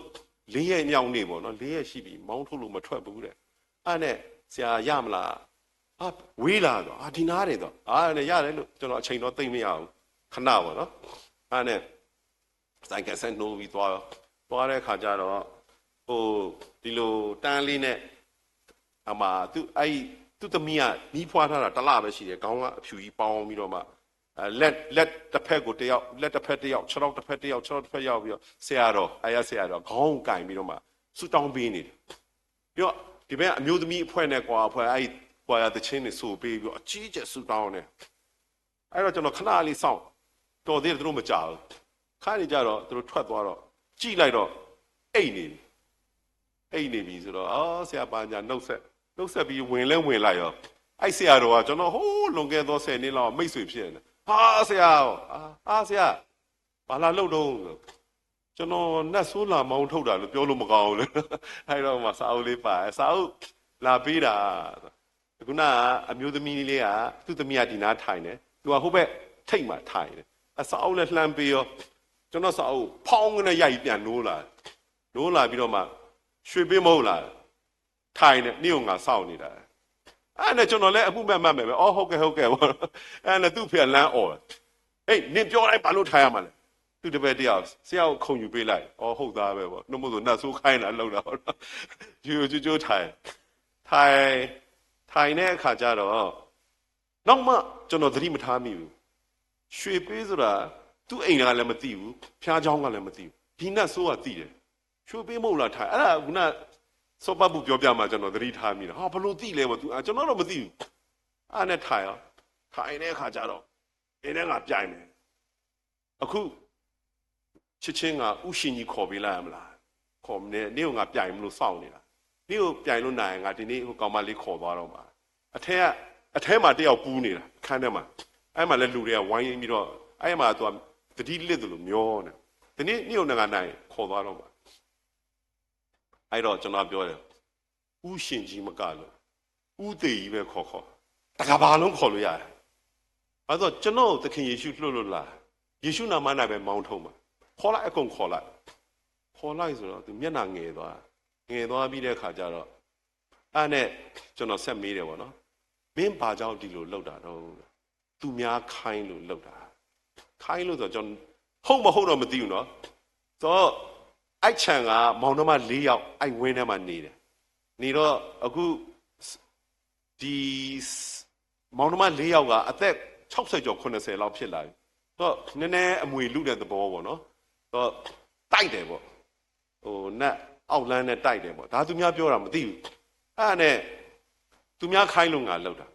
၄ရက်မြောက်နေပေါ့နော်၄ရက်ရှိပြီမောင်းထုတ်လို့မထွက်ဘူးတဲ့အဲ့နဲ့ဆရာရမလားဝေးလာတော့ဒီနားတယ်တော့နဲ့ရတယ်လို့ကျွန်တော်အချိန်တော့သိမ့်မရဘူးခဏပေါ့နော်အဲ့နဲ့စိုက်ကဆက်နိုးပြီးသွားတဲ့ခါကျတော့ဟိုဒီလိုတန်းလေးနဲ့အမသူ့သမီးကနီးဖွားထားတာတစ်လပဲရှိတယ်ခေါင်းကအဖြူကြီးပေါင်းပြီးတော့မှလက်တစ်ဖက်ကိုတစ်ယောက်လက်တစ်ဖက်တစ်ယောက်6တော့တစ်ဖက်တစ်ယောက်6တော့တစ်ဖက်ရောက်ပြီးတော့ဆရာတော်ဆရာတော်ခေါင်းကင်ပြီးတော့မှဆူတောင်းပေးနေတယ်ပြီးတော့ဒီဘက်အမျိုးသမီးအဖွဲ့နဲ့ကွာအဖွဲ့ကွာတချင်းနေဆိုပေးပြီးတော့အကြီးကျယ်ဆူတောင်းတယ်အဲ့တော့ကျွန်တော်ခဏလေးစောင့်တော်သေးတယ်သူတို့မကြောက်ဘူးခါနေကြတော့သူတို့ထွက်သွားတော့ကြည့်လိုက်တော့အိတ်နေပြီဆိုတော့ဆရာပါညာနှုတ်ဆက်ပြီးဝင်လိုက်ရောအဲ့ဆရာတော်ကကျွန်တော်ဟိုးလွန်ခဲ့သော10နှစ်လောက်မိတ်ဆွေဖြစ်နေဆရာဆရာဘာလာလှုပ်တော့ကျွန်တော်နတ်ဆိုးလာမောင်းထုတ်တာလို့ပြောလို့မကောင်းဘူးလေအဲ့တော့မှစာအုပ်လေးပါစာအုပ်လာပေးတာခုနကအမျိုးသမီးလေးကသူ့သမီးကဒီနားထိုင်တယ်သူကဟိုဘက်ထိတ်မှထိုင်တယ်စာအုပ်လည်းလှမ်းပေးရောကျွန်တော်စာအုပ်ဖောင်းကနေရိုက်ပြန်နိုးလာပြီးတော့မှရွှေပေးမဟုတ်လားထိုင်တယ်နေ့ကငါစောင့်နေတာအဲ့နဲ့ကျွန်တော်လည်းအမှုမှတ်မယ်ပဲဟုတ်ကဲ့ပေါ့အဲ့နဲ့သူ့ဖေလမ်းអော်ဟေးနင်ပြောလိုက်ဘာလို့ထိုင်ရမှာလဲသူတပည့်တယောက်ဆရာကိုခုံယူပေးလိုက်ဟုတ်သားပဲပေါ့နှုတ်မို့ဆိုနတ်ဆိုးခိုင်းတာလောက်တာပေါ့ကျိုးထိုင်တဲ့အခါကျတော့နောက်မှကျွန်တော်သတိမထားမိဘူးရွှေပေးဆိုတာသူ့အိမ်ကလည်းမသိဘူးဖျားเจ้าကလည်းမသိဘူးဒီနတ်ဆိုးကသိတယ်ရွှေပေးမဟုတ်လားထိုင်အဲ့ဒါခုနစောပပူပြောပြမှကျွန်တော်သတိထားမိတာဘလို့သိလဲပေါ့သူကျွန်တော်တော့မသိဘူးအဲ့နဲ့ထိုင်တဲ့အခါကျတော့အင်းနဲ့ငါပြိုင်မယ်အခုချစ်ချင်းကဥရှင်ကြီးခေါ်ပေးလိုက်ရမလားခေါ်မနေနေ့ကငါပြိုင်မလို့စောင့်နေတာနေ့ကိုပြိုင်လို့နိုင်ငါဒီနေ့ဟိုကောင်မလေးခေါ်သွားတော့မှာအထဲမှာတယောက်ပူးနေတာခန်းထဲမှာအဲ့မှာလည်းလူတွေကဝိုင်းပြီးတော့အဲ့မှာသူကတတိလစ်တယ်လို့မျောနေဒီနေ့ကိုငါနိုင်ခေါ်သွားတော့မှာအဲ့တော့ကျွန်တော်ပြောတယ်ဥရှင်ကြီးမကလို့ဥသေးကြီးပဲခေါ်တကဘာလုံးခေါ်လို့ရတယ်အဲ့တော့ကျွန်တော်သခင်ယေရှုလွတ်လို့လာယေရှုနာမ၌ပဲမောင်းထုံးမှာခေါ်လိုက်အကုန်ခေါ်လိုက်ဆိုတော့သူမျက်နှာငယ်သွားပြီးတဲ့အခါကျတော့အဲ့နဲ့ကျွန်တော်ဆက်မေးတယ်ပေါ့နော်မင်းဘာကြောင့်ဒီလိုလှုပ်တာတော့သူများခိုင်းလို့လှုပ်တာခိုင်းလို့ဆိုတော့ကျွန်တော် ဟုတ်မဟုတ်တော့မသိဘူးနော်ဆိုတော့အဲ့ချံကမောင်နှမ၄ယောက်အဲ့ဝင်းထဲမှာနေတယ်နေတော့အခုဒီမောင်နှမ၄ယောက်ကအသက်60ကျော်80လောက်ဖြစ်လာပြီဆိုတော့နည်းနည်းအမွေလူတဲ့သဘောပေါ့နော်ဆိုတော့တိုက်တယ်ပေါ့ဟိုနတ်အောက်လန်းနဲ့တိုက်တယ်ပေါ့ဒါသူများပြောတာမသိဘူးအဲ့ဒါနဲ့သူများခိုင်းလို့ငါလောက်တာ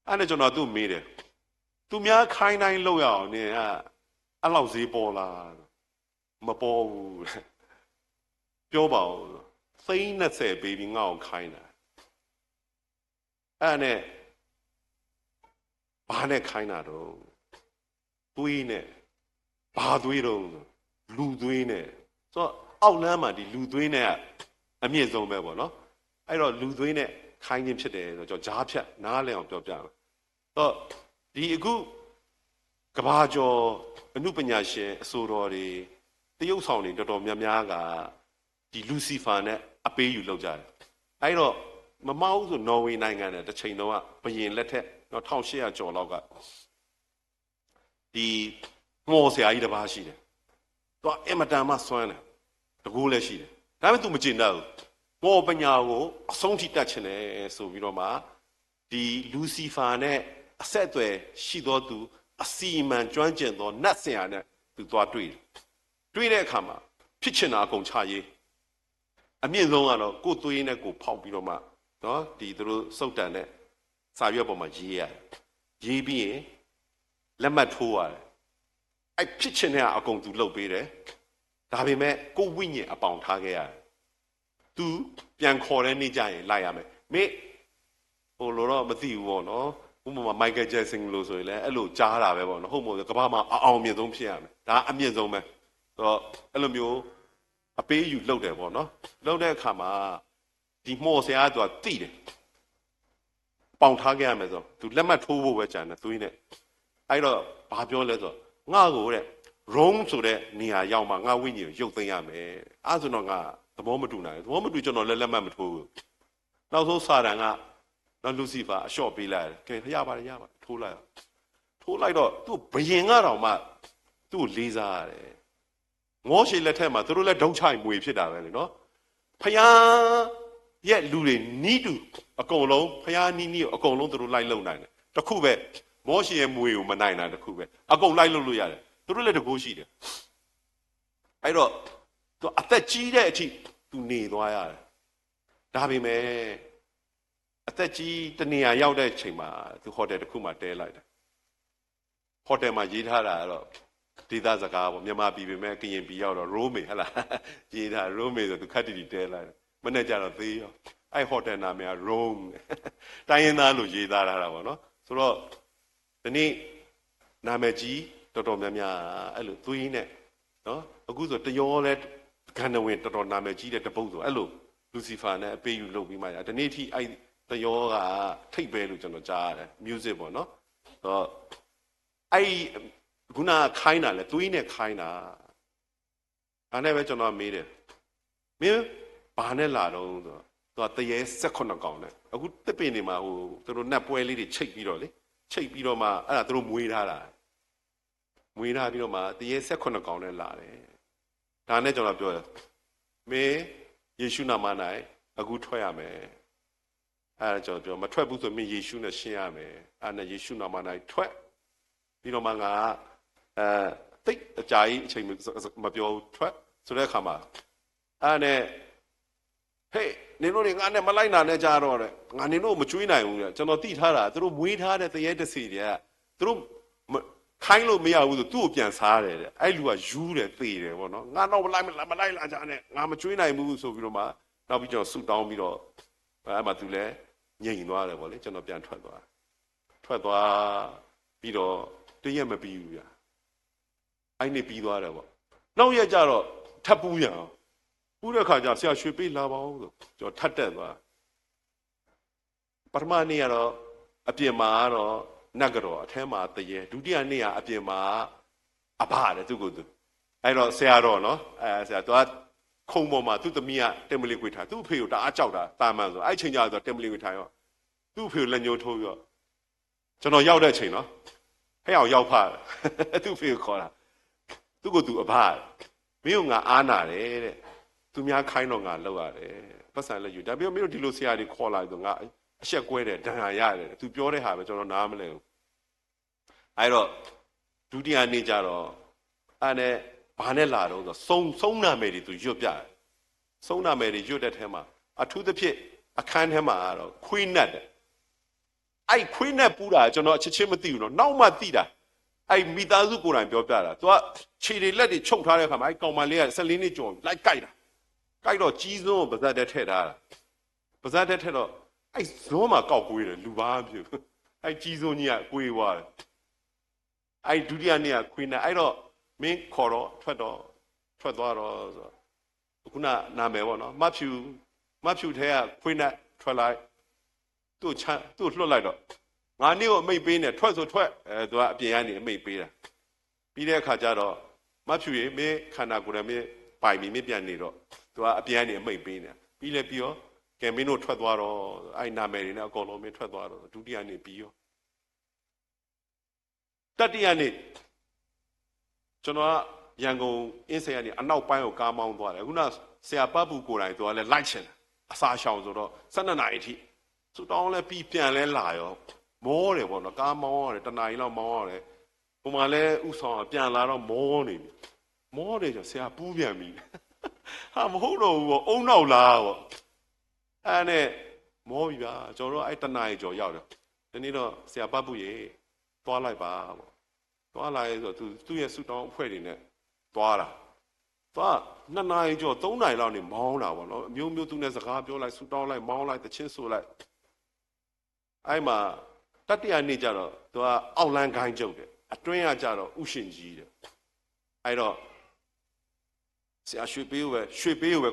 အဲ့နဲ့ကျွန်တော်သူ့မေးတယ်သူများခိုင်းတိုင်းလောက်ရအောင်နင်အဲ့လောက်ဈေးပေါ်လာမပေါ်ဘူးပြောပါဦးသိန်း20ပေးပြီးငါ့ကိုခိုင်းတာအဲ့နဲ့ဘာနဲ့ခိုင်းတာတော့သွေးနဲ့ဘာသွေးတော့လူသွေးနဲ့ဆိုတော့အောက်လမ်းမှာဒီလူသွေးနဲ့အမြင့်ဆုံးပဲပေါ့နော်အဲ့တော့လူသွေးနဲ့ခိုင်းခြင်းဖြစ်တယ်ဆိုတော့ကျွန်တော်ဂျားဖြတ်နားလည်အောင်ပြောပြမယ်တော့ဒီအခုကဘာကျော်အနုပညာရှင်အဆိုတော်တွေတရုတ်ဆောင်တွေတော်တော်များများကဒီလူစီဖာနဲ့အပေးယူလုပ်ကြတယ်အဲ့တော့မမောက်ဆိုနော်ဝေနိုင်ငံနဲ့တစ်ချိန်တော့ဘယင်လက်ထက်တော့1800ကျော်လောက်ကဒီမော်ဆရာကြီးတစ်ပါးရှိတယ်သူကအင်မတန်မှစွမ်းတယ်တကူလည်းရှိတယ်ဒါပေမဲ့ तू မကျင်တတ်ဘူးမော်ပညာကိုအဆုံးထိတတ်ချင်တယ်ဆိုပြီးတော့မှဒီလူစီဖာနဲ့အဆက်အသွယ်ရှိသောသူအစီအမံကျွမ်းကျင်သောနတ်ဆရာနဲ့ तू သွားတွေ့တဲ့အခါမှာဖြစ်ချင်တာအကုန်ချရေးအမြင့်ဆုံးကတော့ကိုယ်သွေးနဲ့ကိုယ်ဖောက်ပြီးတော့မှနော်ဒီသူတို့စုတ်တန်နဲ့စာရွက်ပေါ်မှာရေးရတယ်ရေးပြီးရင်လက်မှတ်ထိုးရတယ်အဲ့ဖြစ်ချင်တဲ့အကုန် तू လုပ်ပေးတယ်ဒါပေမဲ့ကိုယ်ဝိညာဉ်အပေါင်ထားခဲ့ရတယ် तू ပြန်ခေါ်တဲ့နေ့ကျရင်လိုက်ရမယ်မင်းဟိုလိုတော့မသိဘူးပေါ့နော်ဥပမာမိုက်ကယ်ဂျက်ဆင်လို့ဆိုရင်လည်းအဲ့လိုကြားတာပဲပေါ့နော်ဟုတ်မဟုတ်ကမ္ဘာမှာအောင်မြင်ဆုံးဖြစ်ရမယ်ဒါအမြင့်ဆုံးပဲဆိုတော့အဲ့လိုမျိုးအပေးယူလုပ်တယ်ပေါ့နော်လုပ်တဲ့အခါမှာဒီမော်ဆရာက तू သိတယ်ပေါင်ထားခဲ့ရမယ်ဆို तू လက်မှတ်ထိုးဖို့ပဲကြံတယ်သွေးနဲ့အဲ့တော့ဘာပြောလဲဆိုငါ့ကိုတဲ့ wrong ဆိုတဲ့နေရာရောက်မှငါဝိညာဉ်ကိုရုပ်သိမ်းရမယ်အဲ့ဆိုတော့ငါသဘောမတူနိုင်ဘူးသဘောမတူကျွန်တော်လက်မှတ်မထိုးဘူးနောက်ဆုံးစာတန်ကနော်လူစီဖာအလျှော့ပေးလိုက်တယ်ကဲရပါတယ်ထိုးလိုက်တော့သူ့ဘယင်ကတော့မှသူ့ကိုလေးစားရတယ်ငေါရှိလက်ထက်မှာသူတို့လည်းဒုံချိုင်မွေဖြစ်တာပဲလေနော်ဖယားရဲ့လူတွေနီးတူအကုန်လုံးဖယားနီးကိုအကုန်လုံးသူတို့လိုက်လုံနိုင်တယ်တခုပဲမောရှိရဲ့မွေကိုမနိုင်တာတခုပဲအကုန်လိုက်လုံလို့ရတယ်သူတို့လည်းတကူရှိတယ်အဲ့တော့သူအသက်ကြီးတဲ့အထိသူနေသွားရတယ်ဒါပေမဲ့အသက်ကြီးတနေရာရောက်တဲ့ချိန်မှာသူဟိုတယ်တစ်ခုမှာတဲလိုက်တယ်ဟိုတယ်မှာရေးထားတာကတော့ဒေသစကားပေါ့မြန်မာပြည်ပဲကရင်ပြည်ရောက်တော့ရိုးမေဟလာရေးထားရိုးမေဆိုသူခတ်တီတဲလိုက်တယ်မနေ့ကျတော့သေးရောအဲ့ဟိုတယ်နာမည်က Rome တိုင်းရင်းသားလို့ရေးသားထားတာပေါ့နော်ဆိုတော့ဒီနေ့နာမည်ကြီးတော်တော်များများအဲ့လိုသွေးနဲ့နော်အခုဆိုတရောလဲဂန္ဓဝင်တော်တော်နာမည်ကြီးတဲ့တပုတ်ဆိုအဲ့လိုလူစီဖာနဲ့အပေးယူလုပ်ပြီးမှဒီနေ့ထိအဲ့တရောကထိတ်ပဲလို့ကျွန်တော်ကြားရတယ် music ပေါ့နော်ဆိုတော့အဲ့ခုနခိုင်းတာလဲသွေးနဲ့ခိုင်းတာအဲ့နဲ့ပဲကျွန်တော်မေးတယ်မင်းဘာနဲ့လာတော့ဆိုတော့သူကတရေ18កောင်နဲ့အခုတစ်ပင်နေမှာဟိုသူတို့နတ်ပွဲလေးတွေချိတ်ပြီးတော့လေချိတ်ပြီးတော့မှအဲ့ဒါသူတို့မွေးထားတာမွေးထားပြီးတော့မှတရေ18កောင်နဲ့လာတယ်ဒါနဲ့ကျွန်တော်ပြောတယ်မင်းယေရှုနာမ၌အခုထွက်ရမယ်အဲ့ဒါကျွန်တော်ပြောမထွက်ဘူးဆိုမင်းယေရှုနဲ့ရှင်းရမယ်အဲ့နဲ့ယေရှုနာမ၌ထွက်ပြီးတော့မှငါတိတ်အကြာကြီးအချိန်မပြောဘူးထွက်ဆိုတဲ့အခါမှာအဲ့နဲ့ဟေးနင်တို့တွေငါနဲ့မလိုက်နာနဲ့ကြတော့တဲ့ငါနင်တို့မကျွေးနိုင်ဘူးတဲ့ကျွန်တော်တိထားတာသူတို့မွေးထားတဲ့တရေတစီတွေကသူတို့ခိုင်းလို့မရဘူးဆိုသူ့ကိုပြန်စားတယ်တဲ့အဲ့လူကယူတယ်သေတယ်ပေါ့နော်ငါတော့မလိုက်လာကြနဲ့ငါမကျွေးနိုင်ဘူးဆိုပြီးတော့မှနောက်ပြီးကျွန်တော်ဆူတောင်းပြီးတော့အဲ့မှာသူလည်းငြိမ်သွားတယ်ပေါ့လေကျွန်တော်ပြန်ထွက်သွားပြီးတော့တရက်မပြီးဘူးဗျာအဲ့နေပြီးသွားတယ်ပေါ့နောက်ရက်ကျတော့ထပ်ပူးရအောင်ပူးတဲ့ခါကျဆရာရွှေပေးလာပါဦးဆိုကျွန်တော်ထပ်တက်သွားပထမနေ့ကတော့အပြင်မှာကတော့နတ်ကတော့အထဲမှာတရေဒုတိယနေ့ကအပြင်မှာအဘတဲ့သူ့ကိုသူအဲ့တော့ဆရာတော့နော်ဆရာသူကခုံပေါ်မှာသူ့သမီးကတင်မလီခွေထားသူ့အဖေကိုတအားကြောက်တာတာမန်ဆိုအဲ့ချိန်ကျတော့တင်မလီခွေထားရောသူ့အဖေကိုလက်ညှိုးထိုးပြီးတော့ကျွန်တော်ရောက်တဲ့ချိန်နော်ဟဲ့အောင်ရောက်ဖားသူ့အဖေကိုခေါ်တာခ သူကိုသူအဘမင်းကငါအားနာတယ်တဲ့သူများခိုင်းတော့ငါလောက်ရတယ်ပတ်စံလက်ယူဒါပြောမင်းတို့ဒီလိုဆရာတွေခေါ်လာဆိုငါအဆက်ကွဲတယ်ဒဏ်ရာရတယ်သူပြောတဲ့ဟာပဲကျွန်တော်နားမလဲဘူးအဲ့တော့ဒုတိယနေ့ကျတော့အဲ့နဲ့ဘာနဲ့လာတော့ဆိုဆုံးနာမယ်တွေသူရွတ်ပြတယ်ဆုံးနာမယ်တွေရွတ်တဲ့ထဲမှာအထူးသဖြင့်အခန်းထဲမှာကတော့ခွေးနတ်တယ်အဲ့ခွေးနတ်ပူတာကျွန်တော်ချက်ချင်းမသိဘူးနော်နောက်မှသိတာအဲ့မိသားစုကိုယ်တိုင်ပြောပြတာသူကခြေတွေလက်တွေချုပ်ထားတဲ့အခါမှာအဲ့ကောင်မလေးက14နှစ်ကျော်လိုက်ကြိုက်တာကြိုက်တော့ကြီးစွန်းကိုပါဇက်တဲ့ထည့်ထားတာပါဇက်တဲ့ထည့်တော့အဲ့ဇွန်းမှာကောက်ကွေးတယ်လူပါမဖြစ်ဘူးအဲ့ကြီးစွန်းကြီးကကွေးသွားတယ်အဲ့ဒုတိယနေ့ကခွေးနတ်အဲ့တော့မင်းခေါ်တော့ထွက်သွားတော့ဆိုခုနနာမည်ပေါ့နော်မဖြူထဲကခွေးနတ်ထွက်လိုက်သူ့လွတ်လိုက်တော့ငါနေ့ကိုအမိတ်ပေးနေထွက်ဆိုထွက်သူကအပြင်ကနေအမိတ်ပေးတာပြီးတဲ့အခါကျတော့မဖြူရေမင်းခန္ဓာကိုယ်ရမင်းပိုင်ပြီးမင်းပြန်နေတော့သူကအပြင်ကနေအမိတ်ပေးနေပြီးလဲပြီးရောကဲမင်းတို့ထွက်သွားတော့အဲ့နာမည်တွေနဲ့အကုန်လုံးမင်းထွက်သွားတော့ဒုတိယနေ့ပြီးရောတတိယနေ့ကျွန်တော်ကရန်ကုန်အင်းစိန်ကနေအနောက်ပိုင်းကိုကားမောင်းသွားတယ်ခုနဆရာပတ်ပူကိုယ်တိုင်သူကလည်းလိုက်ချင်တယ်အစာရှောင်ဆိုတော့12နာရီထိသူတောင်းလဲပြီးပြန်လဲလာရောမောတယ်ပေါ့နော်ကားမောင်းရတယ်တနာရီလောက်မောင်းရတယ်ဟိုမှာလဲဥဆောင်ပြန်လာတော့မောနေပြီမောတယ်ကျဆရာပူးပြန်ပြီဟာမဟုတ်တော့ဘူးပေါ့အုံနောက်လားပေါ့အဲ့နဲ့မောပြီဗျာကျွန်တော်တို့အဲ့တနာရီကျော်ရောက်တယ်ဒီနေ့တော့ဆရာပတ်ပူရေသွားလိုက်ပါပေါ့သွားလာရဲဆိုသူ့ရဲ့ဆူတောင်းအဖွဲ့တွေနဲ့သွားတာသွား2နာရီကျော်3နာရီလောက်နေမောင်းတာပေါ့နော်အမျိုးမျိုးသူနဲ့စကားပြောလိုက်ဆူတောင်းလိုက်မောင်းလိုက်တချင်းဆိုလိုက်အဲ့မှာတတိယနေ့ကျတော့သူကအောက်လန်းခိုင်းကျုပ်တယ်အတွင်းကကျတော့ဥရှင်ကြီးတယ်အဲ့တော့ဆရာရွှေပေးကိုပဲ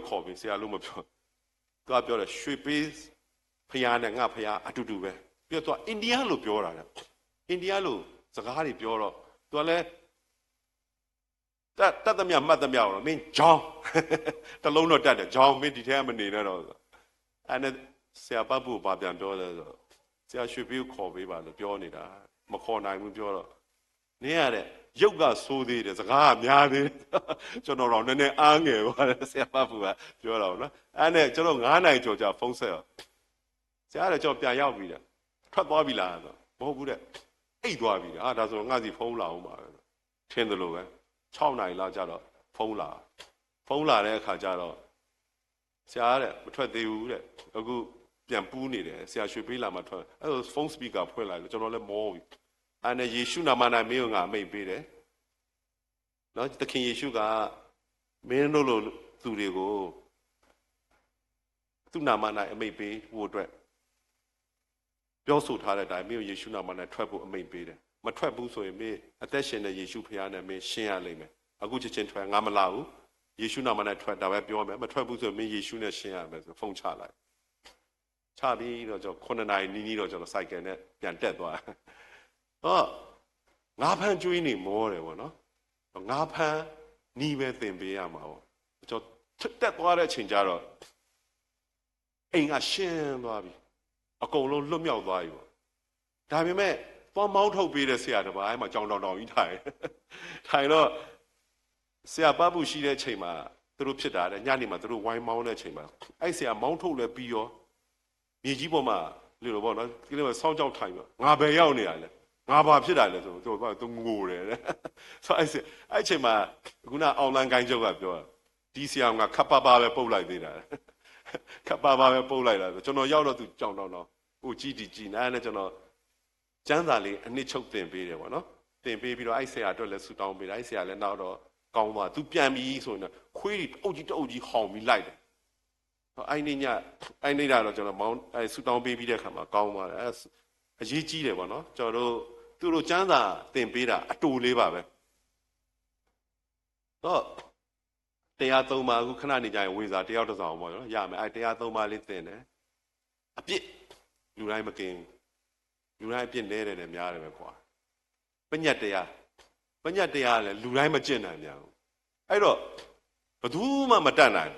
ခေါ်ပြီးဆရာလို့မပြောသူကပြောတယ်ရွှေပေးဖျားနဲ့ငါဖျားအတူတူပဲပြီးတော့သူကအိန္ဒိယလို့ပြောတာလေအိန္ဒိယလို့စကားတွေပြောတော့သူကလည်းတတ်သမျှမှတ်သမျှတော့မင်းဂျောင်းတလုံးတော့တတ်တယ်ဂျောင်းမင်းဒီထဲကမနေနဲ့တော့အဲ့နဲ့ဆရာပတ်ဖို့ဘာပြန်ပြောလဲဆိုဆရာရွှေပေးကိုခေါ်ပေးပါလို့ပြောနေတာမခေါ်နိုင်ဘူးပြောတော့နင်းရတဲ့ရုပ်ကဆိုးသေးတယ်စကားကများသေးတယ်ကျွန်တော်တော့နည်းနည်းအားငယ်ပါတယ်ဆရာပတ်ဖို့ကပြောတော့နော်အဲ့နဲ့ကျွန်တော်9နိုင်ကျော်ကြာဖုန်းဆက်ရောဆရာကကျွန်တော်ပြန်ရောက်ပြီတဲ့ထွက်သွားပြီလားဆိုမဟုတ်ဘူးတဲ့အိတ်သွားပြီတဲ့ဒါဆိုငါစီဖုန်းလာအောင်ပါပဲထင်းတယ်လို့ပဲ6နိုင်လောက်ကြာတော့ဖုန်းလာတဲ့အခါကျတော့ဆရာတဲ့မထွက်သေးဘူးတဲ့အခုပြန်ပူးနေတယ်ဆရာရွှေပေးလာမှထွက်အဲ့လိုဖုန်းစပီကာဖွင့်လိုက်လို့ကျွန်တော်လည်းမောပြီအဲ့နဲ့ယေရှုနာမနဲ့မင်းကငါအမိန့်ပေးတယ်နော်သခင်ယေရှုကမင်းတို့လိုသူတွေကိုသူ့နာမနဲ့အမိန့်ပေးဖို့အတွက်ပြောဆိုထားတဲ့အတိုင်းမင်းကိုယေရှုနာမနဲ့ထွက်ဖို့အမိန့်ပေးတယ်မထွက်ဘူးဆိုရင်မင်းအသက်ရှင်တဲ့ယေရှုဖခင်နဲ့မင်းရှင်းရလိမ့်မယ်အခုချက်ချင်းထွက်ငါမလာဘူးယေရှုနာမနဲ့ထွက်ဒါပဲပြောမယ်မထွက်ဘူးဆိုရင်မင်းယေရှုနဲ့ရှင်းရမယ်ဆိုဖုန်းချလိုက်ချပြီးတော့ကျွန်တော်9နာရီနီးတော့ကျွန်တော်စိုက်ကယ်နဲ့ပြန်တက်သွားတော့ငါးဖမ်းကျွေးနေမောတယ်ပေါ့နော်ငါးဖမ်းနီးပဲသင်ပေးရမှာပေါ့ကျွန်တော်တက်သွားတဲ့အချိန်ကျတော့အိမ်ကရှင်းသွားပြီအကုန်လုံးလွတ်မြောက်သွားပြီပေါ့ဒါပေမဲ့သွားမောင်းထုတ်ပေးတဲ့ဆရာတစ်ပါးအဲ့မှာကြောင်တောင်ကြီးထိုင်တော့ဆရာပတ်ဖို့ရှိတဲ့အချိန်မှာသူတို့ဖြစ်တာတဲ့ညနေမှာသူတို့ဝိုင်းမောင်းတဲ့အချိန်မှာအဲ့ဆရာမောင်းထုတ်လဲပြီးရောမြေကြီးပေါ်မှာလေလိုပေါ့နော်ဒီလိုဆောင်းကြောက်ထိုင်တော့ငါပဲရောက်နေရလဲငါဘာဖြစ်တာလဲဆိုတော့သူငိုတယ်တဲ့ဆိုအဲ့အချိန်မှာခုနအွန်လိုင်းကိုင်းချုပ်ကပြောဒီဆရာကခပ်ပါပါပဲပုတ်လိုက်သေးတာခပ်ပါပါပဲပုတ်လိုက်တာဆိုကျွန်တော်ရောက်တော့သူကြောင်တောင်ဟိုကြီးနားနဲ့ကျွန်တော်ကျမ်းစာလေးအနှစ်ချုပ်သင်ပေးတယ်ပေါ့နော်သင်ပေးပြီးတော့အဲ့ဆရာအတွက်လည်းဆူတောင်းပေးတယ်အဲ့ဆရာလည်းနောက်တော့ကောင်းသွားသူပြန်ပြီးဆိုရင်ခွေးတွေအုပ်ကြီးဟောင်ပြီးလိုက်တယ်အဲ့နေ့တော့ကျွန်တော်မောင်းအဲ့ဆူတောင်းပေးပြီးတဲ့ခါမှာကောင်းသွားတယ်အဲ့အရေးကြီးတယ်ပေါ့နော်ကျွန်တော်တို့သူတို့ကျမ်းစာသင်ပေးတာအတူလေးပါပဲတော့တရားသုံးပါအခုခဏနေကြရင်ဝေစာတယောက်တစ်စောင်ပေါ့နော်ရမယ်အဲ့တရားသုံးပါလေးသင်တယ်အပြစ်လူတိုင်းမကင်းလူတိုင်းအပြစ်နဲတယ်နဲ့များတယ်ပဲကွာပညတ်တရားလည်းလူတိုင်းမကျင့်နိုင်ကြဘူးအဲ့တော့ဘယ်သူမှမတတ်နိုင်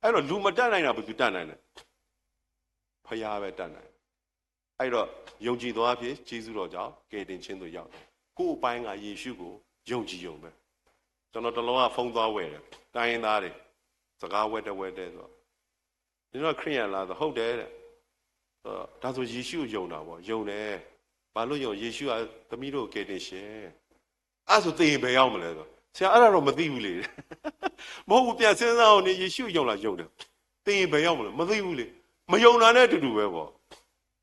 အဲ့တော့လူမတတ်နိုင်တာဘယ်သူတတ်နိုင်လဲဖယားပဲတတ်နိုင်အဲ့တော့ယုံကြည်သောအဖြစ်ကျေးဇူးတော်ကြောင့်ကယ်တင်ခြင်းသို့ရောက်တယ်ကိုယ်အပိုင်းကယေရှုကိုယုံကြည်ယုံပဲ ကျွန်တော်တလုံးကဖုန်းသွားဝယ်တယ်တိုင်းရင်းသားတွေစကားဝဲတဲ့ဆိုတော့ဒီတော့ခရိယန်လားဆိုဟုတ်တယ်တဲ့ဒါဆိုယေရှုယုံတာပေါ့ယုံတယ်ဘာလို့ယုံယေရှုကသမီးတို့ကယ်တင်ရှင်အဲ့ဆိုသိရင်ဘယ်ရောက်မလဲဆိုဆရာအဲ့ဒါတော့မသိဘူးလေမဟုတ်ဘူးပြန်စဉ်းစားအောင်နေယေရှုယုံလားယုံတယ်သိရင်ဘယ်ရောက်မလဲမသိဘူးလေမယုံတာနဲ့အတူတူပဲပေါ့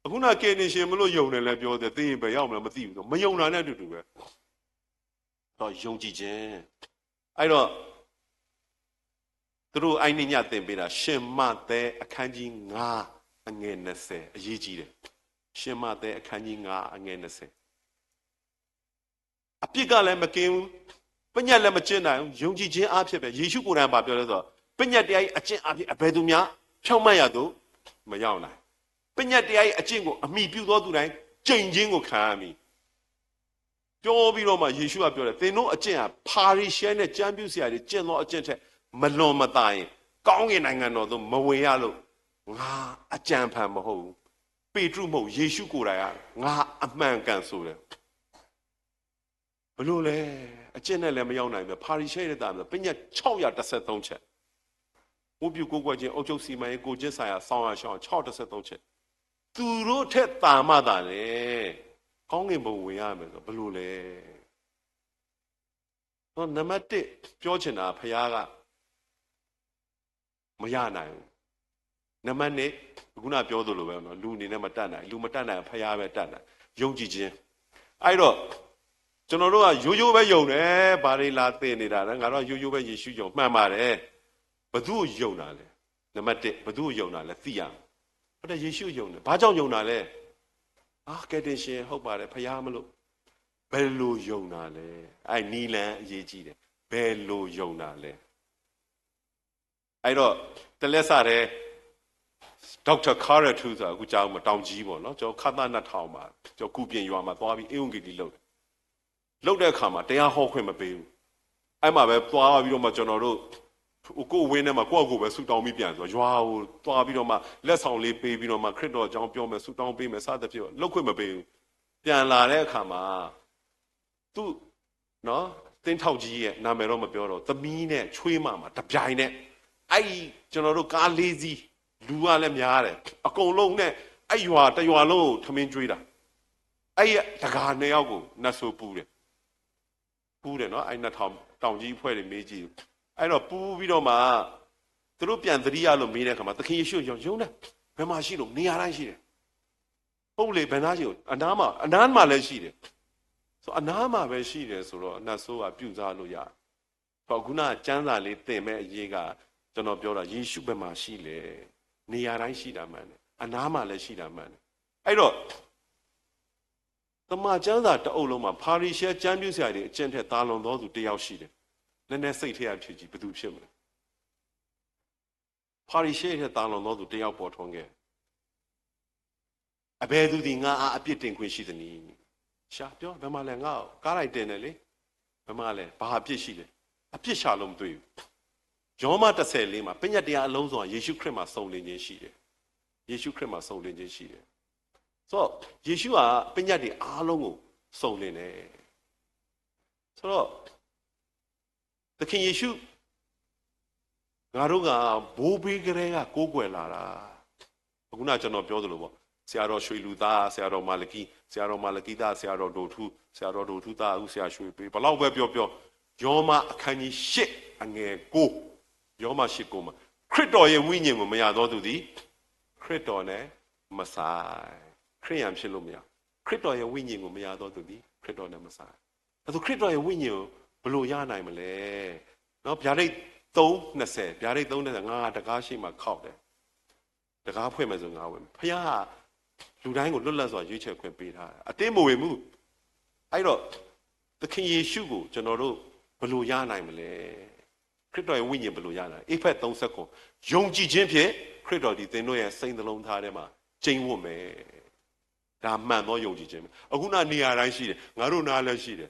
အခုနကယ်တင်ရှင်မလို့ယုံတယ်လဲပြောတယ်သိရင်ဘယ်ရောက်မလဲမသိဘူးဆိုမယုံတာနဲ့အတူတူပဲတော့ယုံကြည်ခြင်းအဲ့တော့သူတို့အိုင်းညသင်ပေးတာရှင်မသက်အခန်းကြီး9အငယ်20အရေးကြီးတယ်ရှင်မသက်အခန်းကြီး9အငယ်20အပြစ်ကလည်းမကင်းဘူးပညတ်လည်းမကျင့်နိုင်ဘူးယုံကြည်ခြင်းအဖြစ်ပဲယေရှုကိုယ်တိုင်ပြောလဲဆိုတော့ပညတ်တရားအကျင့်အဖြစ်အဘယ်သူများဖြောင့်မတ်ရသူမရောက်နိုင်ပညတ်တရားအကျင့်ကိုအမိပြုသောသူတိုင်းကြိမ်ချင်းကိုခံရမည်ပြောပြီးတော့မှယေရှုကပြောတယ်သင်တို့အကျင့်ဟာပါရီရှဲနဲ့ကြမ်းပြုစရာတွေကျင့်သောအကျင့်ထက်မလွန်မသာရင်ကောင်းကင်နိုင်ငံတော်သို့မဝင်ရလို့ငါအကြံဖန်မဟုတ်ဘူးပေတရုမဟုတ်ယေရှုကိုယ်တိုင်ကငါအမှန်ကန်ဆိုတယ်ဘလို့လဲအကျင့်နဲ့လည်းမရောက်နိုင်ဘူးပါရီရှဲတဲ့တာပညတ်613ချက်ဝပြုကိုယ်ကွယ်ခြင်းအုပ်ချုပ်စီမံရေးကိုကျင့်ဆိုင်ရာဆောင်းရရှောင်း613ချက်သူတို့ထက်တာမှသာလေကောင်းကင်ဘုံဝင်ရမယ်ဆိုဘလို့လဲတော့နံပါတ်1ပြောချင်တာဖခင်ကမရနိုင်ဘူးနံပါတ်2ခုနပြောသလိုပဲနော်လူအနေနဲ့မတတ်နိုင်လူမတတ်နိုင်ဖခင်ပဲတတ်နိုင်ယုံကြည်ခြင်းအဲ့တော့ကျွန်တော်တို့ကရိုးရိုးပဲယုံတယ်ဘာတွေလာသိနေတာလဲငါတို့ရိုးရိုးပဲယေရှုယုံမှန်ပါတယ်ဘသူ့ကိုယုံတာလဲနံပါတ်1ဘသူ့ကိုယုံတာလဲသိရမယ်ဟုတ်တယ်ယေရှုယုံတယ်ဘာကြောင့်ယုံတာလဲကယ်တင်ရှင်ဟုတ်ပါတယ်ဖခင်မလို့ဘယ်လိုယုံတာလဲအဲ့နီလန်အရေးကြီးတယ်ဘယ်လိုယုံတာလဲအဲ့တော့တလက်စတဲ့ဒေါက်တာကာရထူဆိုတာအခုကြောင်းမတောင်ကြီးပေါ့နော်ကျွန်တော်ခတ်သား2000မှာကျွန်တော်ကုပြင်ရွာမှာသွားပြီးအင်္ဂုံဂီတီလုပ်တဲ့အခါမှာတရားဟောခွင့်မပေးဘူးအဲ့မှာပဲသွားပြီးတော့မှကျွန်တော်တို့ကိုယ်ဝင်းထဲမှာကိုယ့်အကူပဲဆူတောင်းပြီးပြန်ဆိုရွာကိုသွားပြီးတော့မှလက်ဆောင်လေးပေးပြီးတော့မှခရစ်တော်အကြောင်းပြောမယ်ဆူတောင်းပေးမယ်စသဖြင့်လှုပ်ခွင့်မပေးဘူးပြန်လာတဲ့အခါမှာသူနော်တင်းထောက်ကြီးရဲ့နာမည်တော့မပြောတော့သမီးနဲ့ချွေးမမှာတပြိုင်နဲ့အဲ့ကျွန်တော်တို့ကားလေးစီးလူကလည်းများတယ်အကုန်လုံးနဲ့အဲ့ရွာတရွာလုံးကိုထမင်းကျွေးတာအဲ့တကားနှစ်ယောက်ကိုနတ်ဆိုးပူးတယ်နော်အဲ့2000တောင်ကြီးဖွဲ့တွေမေးကြည့်အဲ့တော့ပူးပြီးတော့မှသူတို့ပြန်သတိရလို့မေးတဲ့အခါမှာသခင်ယေရှုယုံတယ်ဘယ်မှာရှိလို့နေရာတိုင်းရှိတယ်ဟုတ်လေဘယ်နာရှိလို့အနားမှာလည်းရှိတယ်ဆိုအနားမှာပဲရှိတယ်ဆိုတော့နတ်ဆိုးကပြုစားလို့ရတယ်ပေါ့ခုနကျမ်းစာလေးသင်မဲ့အရေးကကျွန်တော်ပြောတာယေရှုဘယ်မှာရှိလဲနေရာတိုင်းရှိတာမှန်တယ်အနားမှာလည်းရှိတာမှန်တယ်အဲ့တော့သမကျမ်းစာတအုပ်လုံးမှာပါရီရှဲကျမ်းပြုစရာတွေအကျင့်ထက်သာလွန်သောသူတယောက်ရှိတယ်နည်းနည်းစိတ်ထဲအဖြစ်ကြီးဘယ်သူဖြစ်မလဲပါရီရှဲထက်သာလွန်သောသူတယောက်ပေါ်ထွန်းခဲ့အဘယ်သူဒီငါအပြစ်တင်ခွင့်ရှိသနည်းရှာပြောဘယ်မှာလဲငါကားလိုက်တင်တယ်လေဘယ်မှာလဲဘာအပြစ်ရှိလဲအပြစ်ရှာလို့မတွေ့ဘူးယောမ14မှာပညတ်တရားအလုံးစုံယေရှုခရစ်မှာစုံလင်ခြင်းရှိတယ်ယေရှုခရစ်မှာစုံလင်ခြင်းရှိတယ်ဆိုတော့ယေရှုကပညတ်တွေအားလုံးကိုစုံလင်တယ်ဆိုတော့သခင်ယေရှုငါတို့ကဘိုးဘေးကလေးကကိုးကွယ်လာတာအခုနကျွန်တော်ပြောသလိုပေါ့ဆရာတော်ရွှေလူသားဆရာတော်မာလကီဆရာတော်မာလကီသားဆရာတော်ဒိုထူဆရာတော်ဒိုထူသားအခုဆရာရွှေပေးဘလောက်ပဲပြောယောမအခန်းကြီး8အငယ်9ယောမ8 9မှာခရစ်တော်ရဲ့ဝိညာဉ်ကိုမရသောသူသည်ခရစ်တော်နဲ့မဆိုင်ခရိယန်ဖြစ်လို့မရခရစ်တော်ရဲ့ဝိညာဉ်ကိုမရသောသူသည်ခရစ်တော်နဲ့မဆိုင်အဲဆိုခရစ်တော်ရဲ့ဝိညာဉ်ကိုဘလို့ရနိုင်မလဲနော်ဗျာဒိတ်3:20ဗျာဒိတ်3:20ငါတကားရှိမှခောက်တယ်တကားဖွင့်မယ်ဆိုငါဝင်ဖခင်ကလူတိုင်းကိုလွတ်လပ်စွာရွေးချယ်ခွင့်ပေးထားတယ်အတင်းမဝင်ဘူးအဲ့တော့သခင်ယေရှုကိုကျွန်တော်တို့ဘလို့ရနိုင်မလဲခရစ်တော်ရဲ့ဝိညာဉ်ဘလို့ရနိုင်အေဖက်30ယုံကြည်ခြင်းဖြင့်ခရစ်တော်ဒီသင်တို့ရဲ့စိတ်နှလုံးသားထဲမှာကျိန်းဝတ်မယ်ဒါမှန်သောယုံကြည်ခြင်းအခုနေရာတိုင်းရှိတယ်ငါတို့နားလည်းရှိတယ်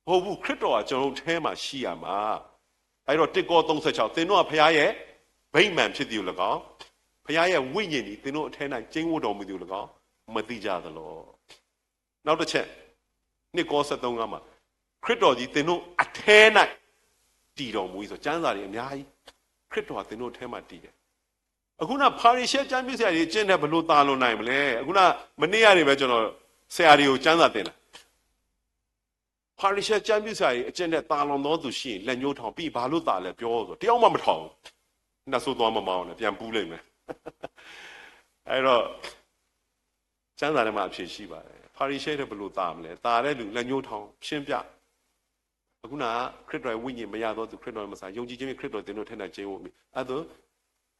ဟုတ်ဘူးခရစ်တော်ကကျွန်တော်တို့ထဲမှာရှိရမှာအဲ့တော့1ကော36သင်တို့ကဖခင်ရဲ့ဗိမာန်ဖြစ်သည်လို့၎င်းဖခင်ရဲ့ဝိညာဉ်ဒီသင်တို့အထဲ၌ကျိန်းဝတ်တော်မူသည်လို့၎င်းမသိကြသလောနောက်တစ်ချက်2ကော73ကမှာခရစ်တော်ကြီးသင်တို့အထဲ၌ တီတော်မူဆိုကျမ်းစာတွေအများကြီးခရစ်တော်ကသင်တို့ထဲမှာတည်တယ်အခုနဖာရိရှဲကျမ်းပြဆရာတွေကျင့်တဲ့ဘလို့တာလွန်နိုင်မလဲအခုနမနေ့ကနေပဲကျွန်တော်ဆရာတွေကိုကျမ်းစာသင်တာဖာရိရှဲကျမ်းပြဆရာတွေအကျင့်တဲ့တာလွန်သောသူရှိရင်လက်ညှိုးထောင်ပြီးဘာလို့တာလဲပြောဆိုတယောက်မှမထောင်နှဆိုးသွားမမောင်းနဲ့ပြန်ပူးလိုက်မယ်အဲ့တော့ကျမ်းစာထဲမှာအဖြစ်ရှိပါတယ်ဖာရိရှဲတွေဘလို့တာမလဲတာတဲ့လူလက်ညှိုးထောင်ရှင်းပြအခုနခရစ်တော်ဝိညာဉ်မရတော့သူခရစ်တော်မဆာယုံကြည်ခြင်းခရစ်တော်သင်တို့ထဲ၌ကျင်းဖို့အဲ့တော့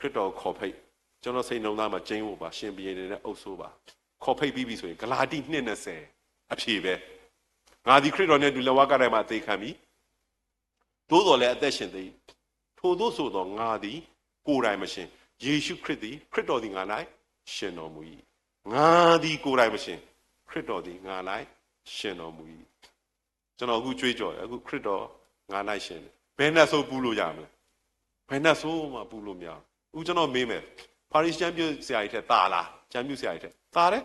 ခရစ်တော်ခေါ်ဖိတ်ကျွန်တော်စိတ်နှလုံးသားမှာကျင်းဖို့ပါရှင်ဘုရင်တွေနဲ့အုပ်ဆိုးပါခေါ်ဖိတ်ပြီးပြီဆိုရင်ဂလာတိ2:20အဖြေပဲငါဒီခရစ်တော်နဲ့တူလက်ဝါးကတိုင်းမှာအသေးခံပြီသို့တော်လည်းအသက်ရှင်သေးထို့သောဆိုသောငါသည်ကိုယ်တိုင်မရှင်ယေရှုခရစ်သည်ခရစ်တော်သည်ငါ၌ရှင်တော်မူ၏ငါသည်ကိုယ်တိုင်မရှင်ခရစ်တော်သည်ငါ၌ရှင်တော်မူ၏ကျွန်တော်အခုကြွေးကြော်တယ်အခုခရစ်တော်ငါ၌ရှင်တယ်ဘယ်နဲ့ဆိုပူလို့ရမလဲဘယ်နဲ့ဆိုမှပူလို့မရဘူးကျွန်တော်မေးမယ်ပါရီချန်ပီယံဆရာကြီးထက်တာလားချန်ပီယံဆရာကြီးထက်တာတယ်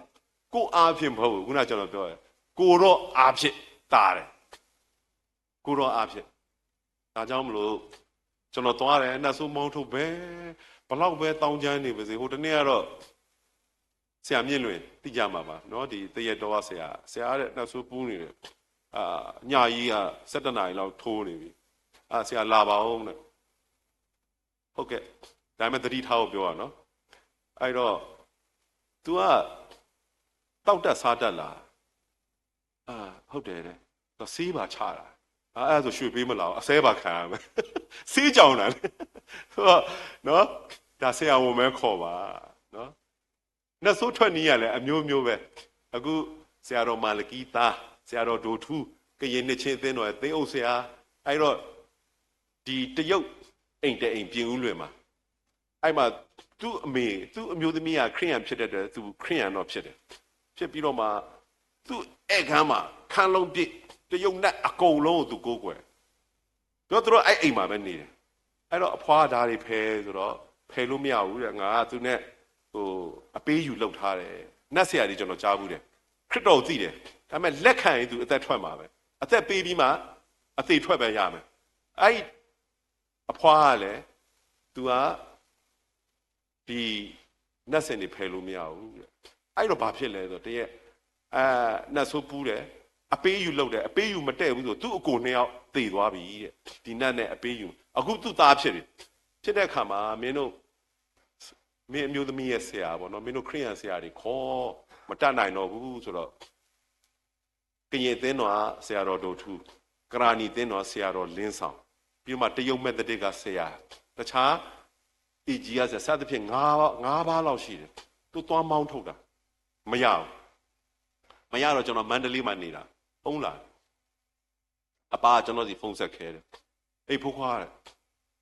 ကိုအားဖြင့်မဟုတ်ဘူးခုနကျွန်တော်ပြောတယ်ကိုတော့အားဖြင့်တာတယ်ကိုတော့အားဖြင့်ဒါကြောင့်မလို့ကျွန်တော်သွားတယ်နှဆိုးမောင်းထုတ်ပဲဘလောက်ပဲတောင်းချမ်းနေပါစေဟိုတနေ့ကတော့ဆရာမြင့်လွင်သိကြမှာပါเนาะဒီတရက်တော်ဆရာတဲ့နှဆိုးပူးနေတယ်ညကြီးက7 နာရီလောက်ထိုးနေပြီဆရာလာပါဦးတဲ့ဟုတ်ကဲ့ဒါမှမဟုတ်တတိထားကိုပြောရနော်အဲ့တော့ तू ကတောက်တက်စားတက်လာဟုတ်တယ်တဲ့သူဆေးပါချတာအဲ့ဒါဆိုရွှေပေးမလားအစဲပါခံရမယ်ဆေးကြောင်တာလေဆိုတော့နော်ဒါဆရာဝန်မဲခေါ်ပါနော်နှစ်ဆိုးထွက်နီးရလဲအမျိုးမျိုးပဲအခုဆရာတော်မာလကီသားဆရာတော်ဒိုထူးကရင်နှစ်ချင်းအသင်းတော်ရဲ့သိအုပ်ဆရာအဲ့တော့ဒီတရုတ်အိမ်တဲ့အိမ်ပြင်ဦးလွင်မှာအဲ့မှာသူ့အမေသူ့အမျိုးသမီးကခရိယန်ဖြစ်တဲ့သူခရိယန်တော့ဖြစ်တယ်ဖြစ်ပြီးတော့မှသူ့ဧကန်းမှာခန်းလုံးပြည့်တရုတ်နဲ့အကုန်လုံးကိုသူကိုးကွယ်ပြောသူတို့အဲ့အိမ်မှာပဲနေတယ်အဲ့တော့အဖွားဓာတ်တွေဖယ်ဆိုတော့ဖယ်လို့မရဘူးတဲ့ငါကသူနဲ့ဟိုအပေးယူလုပ်ထားတယ်နတ်ဆရာကြီးကျွန်တော်ကြားဘူးတယ်ခရစ်တော်သိတယ်ဒါပေမဲ့လက်ခံရင်သူအသက်ထွက်မှာပဲအသက်ပေးပြီးမှအသေးထွက်ပဲရမယ်အဲ့အဖွားကလည်းသူကဒီနတ်စင်တွေဖယ်လို့မရဘူးတဲ့အဲ့တော့ဘာဖြစ်လဲဆိုတော့တရက်နတ်ဆိုးပူးတယ်အပေးယူလုပ်တယ်အပေးယူမတဲ့ဘူးဆိုသူ့အကို2 ယောက်သေသွားပြီတဲ့ဒီနတ်နဲ့အပေးယူအခုသူ့သားဖြစ်ပြီဖြစ်တဲ့အခါမှာမင်းတို့မင်းအမျိုးသမီးရဲ့ဆရာပေါ့နော်မင်းတို့ခရိယန်ဆရာတွေခေါ်မတတ်နိုင်တော့ဘူးဆိုတော့ကရင်သင်းတော်ဆရာတော်တို့ထူကရာနီသင်းတော်ဆရာတော်လင်းဆောင်ပြီးမှတရုတ်မက်သတစ်ကဆရာတခြားအကြီးအကျယ်စသဖြင့်၅ပါးလောက်ရှိတယ်သူသွားမောင်းထုတ်တာမရဘူးမရတော့ကျွန်တော်မန္တလေးမှာနေတာဖုန်းလာအပါကျွန်တော်စီဖုန်းဆက်ခဲတယ်အေးဖိုးခွားတယ်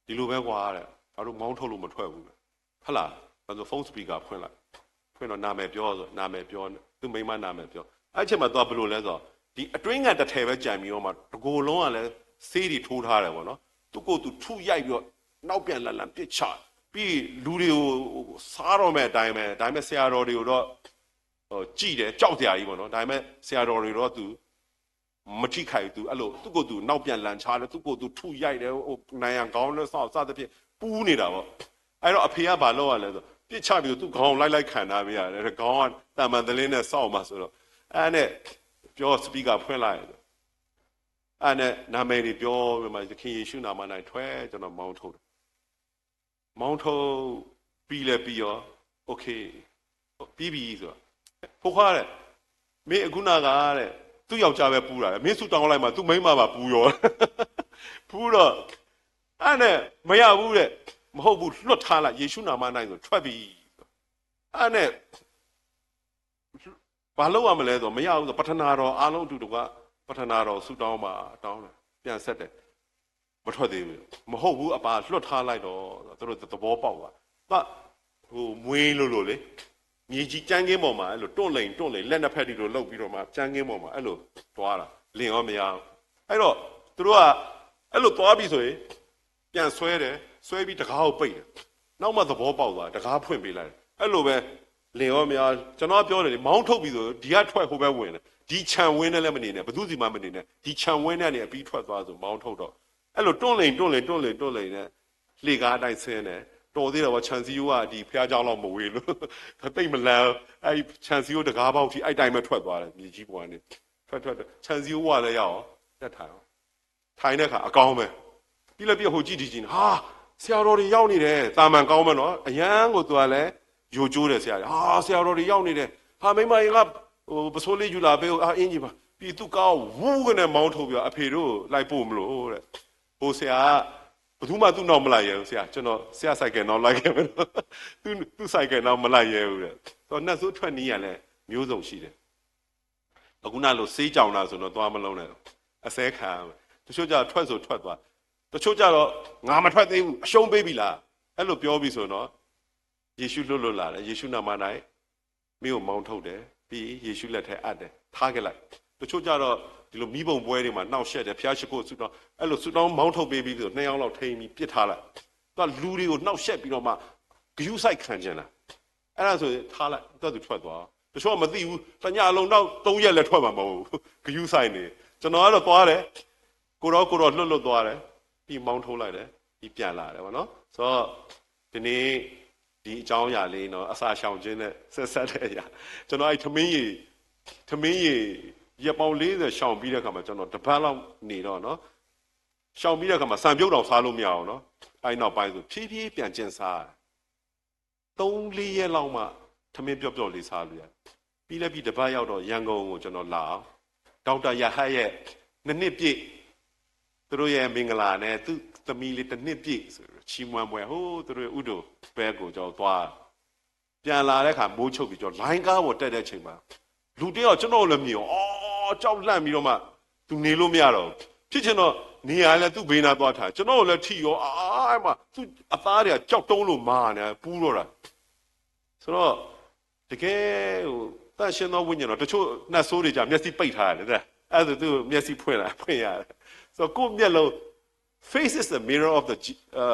ဒီလိုပဲကွာတဲ့ဘာလို့မောင်းထုတ်လို့မထွက်ဘူးဟုတ်လားဘာလို့ဖုန်းစပီကာဖွင့်တော့နာမည်ပြောဆိုနာမည်ပြောသူမိမနာမည်ပြောအဲ့ချက်မှာသွားဘယ်လိုလဲဆိုတော့ဒီအတွင်းကန်တစ်ထည်ပဲကြံပြီးတော့မှတကိုယ်လုံးကလည်းဆေးတွေထိုးထားတယ်ပေါ့နော်သူကိုသူထုရိုက်ပြီးတော့နောက်ပြန်လန်ပစ်ချပြီးလူတွေကိုစားတော့မဲ့အတိုင်းပဲဒါပေမဲ့ဆရာတော်တွေကိုတော့ကြည်တယ်ကြောက်စရာကြီးပေါ့နော်ဒါပေမဲ့ဆရာတော်တွေတော့သူမထိခိုက်သူအဲ့လိုသူ့ကိုသူနောက်ပြန်လန်ချတယ်သူ့ကိုသူထုရိုက်တယ်ဟိုနိုင်ရန်ခေါင်းနဲ့ဆောက်စသဖြင့်ပူးနေတာပေါ့အဲ့တော့အဖေကဘာလုပ်ရလဲဆိုပြစ်ချပြီးသူ့ခေါင်းလိုက်ခံထားပေးရတယ်ခေါင်းကတမန်တလင်းနဲ့စောက်မှာဆိုတော့အဲ့နဲ့ပြောစပီကာဖွင့်လိုက်အဲ့နဲ့နာမည်တွေပြောပြီးမှသခင်ယေရှုနာမ၌ထွက်ကျွန်တော်မောင်းထုတ်တယ်မောင်းထုတ်ပြီးလဲပြီးရောโอเคပြီးပြီဆိုတော့ဖို့ခါတဲ့မင်းအခုနာကတဲ့သူ့ယောက်ျားပဲပူတာလေမင်းစုတောင်းလိုက်မှသူ့မိန်းမပါပူရောပူတော့အဲ့နဲ့မရဘူးတဲ့မဟုတ်ဘူးလွတ်ထားလိုက်ယေရှုနာမ၌ဆိုထွက်ပြီအဲ့နဲ့ဘာလို့ရမလဲဆိုမရဘူးဆိုပထနာတော်အားလုံးအတူတကွပထနာတော်ဆူတောင်းပါတောင်းတယ်ပြန်ဆက်တယ်မထွက်သေးဘူးမဟုတ်ဘူးအပါလွတ်ထားလိုက်တော့သူတို့သဘောပေါက်သွားဟိုမွေးလို့လေမြေကြီးကြမ်းကင်းပေါ်မှာအဲ့လိုတွန့်လိန်လက်နှစ်ဖက်တီလိုလှုပ်ပြီးတော့မှကြမ်းကင်းပေါ်မှာအဲ့လိုတွားတာလင်ရောမရအဲ့တော့သူတို့ကအဲ့လိုတွားပြီးဆိုရင်ပြန်ဆွဲတယ်ဆွဲပြီးတကားကိုပိတ်တယ်နောက်မှသဘောပေါက်သွားတကားဖွင့်ပေးလိုက်တယ်အဲ့လိုပဲလင်ရောမရကျွန်တော်ပြောတယ်လေမောင်းထုတ်ပြီးဆိုဒီကထွက်ဟိုဘက်ဝင်တယ်ဒီခြံဝင်းနဲ့လည်းမနေနဲ့ဘသူစီမှမနေနဲ့ဒီခြံဝင်းနဲ့နေအပြီးထွက်သွားဆိုမောင်းထုတ်တော့ အဲ့လိုတွန့်လိန်နဲ့လေကားအတိုင်းဆင်းတယ်တော်သေးတယ်ဗောခြံစည်းရိုးကဒီဖះเจ้าလောက်မဝေးလို့တိတ်မလန်းအဲ့ခြံစည်းရိုးတကားပေါက်ထိအဲ့တိုင်းပဲထွက်သွားတယ်မြေကြီးပေါ်ကနေထွက်ခြံစည်းရိုးကလည်းရအောင်တက်ထိုင်အောင်ထိုင်တဲ့အခါအကောင်းပဲပြီးလည်းပြဟိုကြည့်ဒီကြည့်ဟာဆရာတော်တွေရောက်နေတယ်တာမန်ကောင်းမယ်နော်အရန်ကိုသူကလည်းယိုကျိုးတယ်ဆရာကြီးဟာဆရာတော်တွေရောက်နေတယ်ဟာမိမရင်ကဟိုပစိုးလေးယူလာပေးအာအင်းကြီးပါပြီးသူကောင်းဝူးကနေမောင်းထုတ်ပြီးအဖေတို့လိုက်ပို့မလို့တဲ့ဟိုဆရာဘယ်သူမှသူ့နောက်မလိုက်ရဘူးဆရာကျွန်တော်ဆရာဆိုင်ကယ်နောက်လိုက်ခဲ့မယ်နော်သူ့ဆိုင်ကယ်နောက်မလိုက်ရဘူးတဲ့ဆိုတော့နှက်ဆိုးထွက်နီးရလဲမျိုးစုံရှိတယ်အခုနလို့စေးကြောင်လာဆိုတော့သွားမလုံးနဲ့အစဲခံတချို့ကြထွက်ဆိုထွက်သွားတချို့ကြတော့ငါမထွက်သေးဘူးအရှုံးပေးပြီလားအဲ့လိုပြောပြီးဆိုတော့ယေရှုလွတ်လာတယ်ယေရှုနာမ၌မင်းကိုမောင်းထုတ်တယ်ပြီးယေရှုလက်ထဲအပ်တယ်ထားခဲ့လိုက်တချို့ကြတော့ဒီလိုမိဘုံပွဲတွေမှာနှောက်ရှက်တယ်ဖျားရှိခိုးဆူတောင်းအဲ့လိုဆူတောင်းမောင်းထုတ်ပေးပြီးဆို2ယောက်လောက်ထိန်ပြီးပြစ်ထားလိုက်သူကလူတွေကိုနှောက်ရှက်ပြီးတော့မှဂယုစိုက်ခံကြတာအဲ့ဒါဆိုရင်ထားလိုက်သူထွက်သွားတချို့ကမသိဘူးတညလုံးတော့3ရက်လည်းထွက်မှာမဟုတ်ဘူးဂယုစိုက်နေကျွန်တော်ကတော့သွားတယ်ကိုတော့လွတ်သွားတယ်ပြီးမောင်းထုတ်လိုက်တယ်ပြီးပြန်လာတယ်ဗောနော်ဆိုတော့ဒီနေ့ဒီအကြောင်းအရာလေးနော်အစာရှောင်ခြင်းနဲ့ဆက်တဲ့အရာကျွန်တော်အဲ့ထမင်းရီရပောင်40ရှောင်ပြီးတဲ့အခါမှာကျွန်တော်တပတ်လောက်နေတော့နော်ရှောင်ပြီးတဲ့အခါမှာစံပြုတ်တော်စားလို့မရအောင်နော်အဲ့နောက်ပိုင်းဆိုဖြည်းဖြည်းပြန်ကျင်စား3-4ရက်လောက်မှထမင်းပြော့လေးစားလို့ရပြီးလည်းပြီးတပတ်ရောက်တော့ရန်ကုန်ကိုကျွန်တော်လာအောင်ဒေါက်တာရဟတ်ရဲ့နှစ်ပြည့်သူတို့ရဲ့မင်္ဂလာနဲ့သူသမီးလေးတစ်နှစ်ပြည့်ဆိုချီးမွမ်းပွဲဟိုးသူတို့ဥဒ္ဓဘဲကိုကျွန်တော်သွားပြန်လာတဲ့အခါမိုးချုပ်ပြီးကျွန်တော်လိုင်းကားပေါ်တက်တဲ့အချိန်မှာလူတယောက်ကျွန်တော်လည်းမြင်အော်ကြောက်လန့်ပြီးတော့မှသူနေလို့မရတော့ဖြစ်ချင်တော့နေရလဲသူ့ဘေးနာသွားထားကျွန်တော်လည်းထီရောအဲ့မှာသူ့အသားတွေကကြောက်တုံးလို့မာနေပူးတော့တာဆိုတော့တကယ်ဟိုတန်ရှင်သောဝိညာဉ်တော်တချို့နှက်ဆိုးတွေကြမျက်စိပိတ်ထားရတယ်တဲ့အဲ့ဒါသူမျက်စိဖွင့်ရတယ်ဆိုတော့ကိုယ့်မျက်လုံး face is the mirror of the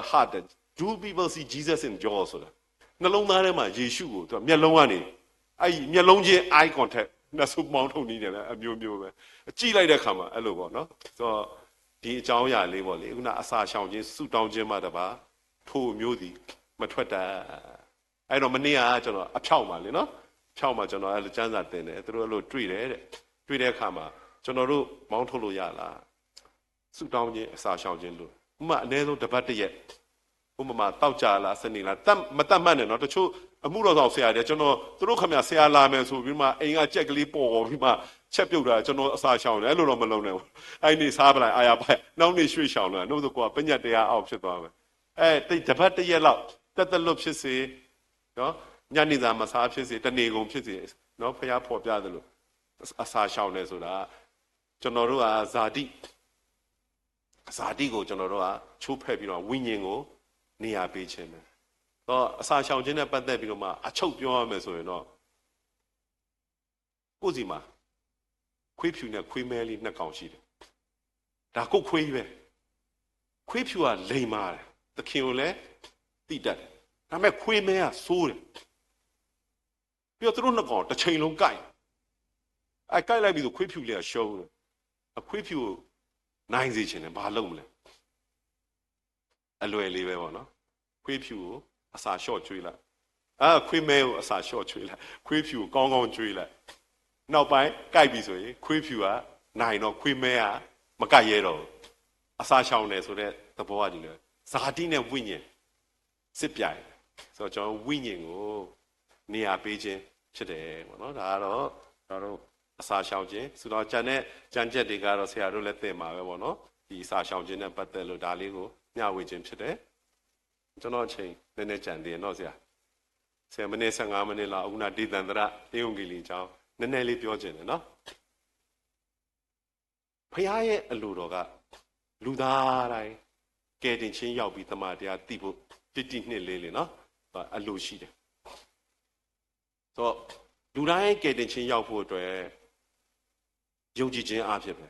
heart that do people see Jesus in jaw ဆိုတာနှလုံးသားထဲမှာယေရှုကိုသူမျက်လုံးကနေအဲ့မျက်လုံးချင်း eye contact နှက်ဆိုးမောင်းထုတ်နေတယ်လေအမျိုးပဲကြည့်လိုက်တဲ့အခါမှာအဲ့လိုပေါ့နော်ဆိုတော့ဒီအကြောင်းအရာလေးပေါ့လေခုနအစာရှောင်ခြင်းဆုတောင်းခြင်းမှတပါထို့မျိုးစီမထွက်တာအဲ့တော့မနေ့ကကျွန်တော်အဖြောက်ပါလေနော်ဖြောက်မှာကျွန်တော်အဲ့လိုစမ်းစာတင်တယ်သူတို့အဲ့လိုတွေ့တယ်တဲ့တွေ့တဲ့အခါမှာကျွန်တော်တို့မောင်းထုတ်လို့ရလားဆုတောင်းခြင်းအစာရှောင်ခြင်းလို့ဥမာအနည်းဆုံးတစ်ပတ်တစ်ရက်ဥပမာတောက်ကြလားစနေလားမတတ်မှတ်နဲ့နော်တချို့အမှုတော်ဆောင်ဆရာတွေကျွန်တော်သူတို့ခမဆရာလာမယ်ဆိုပြီးမှအိမ်ကကြက်ကလေးပေါ်ပြီးမှချက်ပြုတ်တာကျွန်တော်အစာရှောင်တယ်အဲ့လိုတော့မလုပ်နဲ့ဘူးအဲ့ဒီစားပလိုက်အာရပါနောက်နေ့ရွှေ့ရှောင်လာနှုတ်ကပညတ်တရားအောက်ဖြစ်သွားမယ်တစ်ပတ်တစ်ရက်လောက်တက်လွတ်ဖြစ်စေနော်ညနေစာမစားဖြစ်စေတနေကုန်ဖြစ်စေနော်ဖះဖော်ပြတယ်လို့အစာရှောင်တယ်ဆိုတာကျွန်တော်တို့ကဇာတိကိုကျွန်တော်တို့ကချိုးဖက်ပြီးတော့ဝိညာဉ်ကိုနေရာပေးခြင်းပဲတော့အစာရှောင်ခြင်းနဲ့ပတ်သက်ပြီးတော့မှအချုပ်ပြောရမယ်ဆိုရင်တော့ကိုယ်စီမှာခွေးဖြူနဲ့ခွေးမဲလေးနှစ်ကောင်ရှိတယ်ဒါကိုခွေးပဲခွေးဖြူကလိမ်မာတယ်သခင်ကိုလည်းတိတတ်တယ်ဒါပေမဲ့ခွေးမဲကစိုးတယ်ပြီးတော့သူတို့နှစ်ကောင်တစ်ချိန်လုံးကြိုက်ကြိုက်လိုက်ပြီးဆိုခွေးဖြူလေးကရှုံးတယ်ခွေးဖြူကိုနိုင်စေချင်တယ်ဘာလုပ်မလဲအလွယ်လေးပဲပေါ့နော်ခွေးဖြူကိုအစာလျှော့ကျွေးလိုက်ခွေးမဲကိုအစာလျှော့ကျွေးလိုက်ခွေးဖြူကိုကောင်းကောင်းကျွေးလိုက်နောက်ပိုင်းကြိုက်ပြီဆိုရင်ခွေးဖြူကနိုင်တော့ခွေးမဲကမကြိုက်ရဲတော့အစာရှောင်တယ်ဆိုတဲ့သဘောကဒီလိုဇာတိနဲ့ဝိညာဉ်စစ်ပြိုင်ဆိုတော့ကျွန်တော်ဝိညာဉ်ကိုနေရာပေးခြင်းဖြစ်တယ်ပေါ့နော်ဒါကတော့ကျွန်တော်တို့အစာရှောင်ခြင်းဆိုတော့ကြံချက်တွေကတော့ဆရာတို့လည်းသိမှာပဲပေါ့နော်ဒီအစာရှောင်ခြင်းနဲ့ပတ်သက်လို့ဒါလေးကိုမျှဝေခြင်းဖြစ်တယ်ကျွန်တော်အချိန်နည်းနည်းကြံသေးတယ်နော်ဆရာ10မိနစ်15မိနစ်လောက်အခုနဒေသန္တရအေယုံဂေလိအကြောင်းနည်းနည်းလေးပြောခြင်းတယ်နော်ဖခင်ရဲ့အလိုတော်ကလူသားတိုင်းကယ်တင်ခြင်းရောက်ပြီးတမန်တရားသိဖို့တိနှစ်လေးလေနော်အလိုရှိတယ်ဆိုတော့လူတိုင်းကယ်တင်ခြင်းရောက်ဖို့အတွက်ယုံကြည်ခြင်းအားဖြင့်ပဲ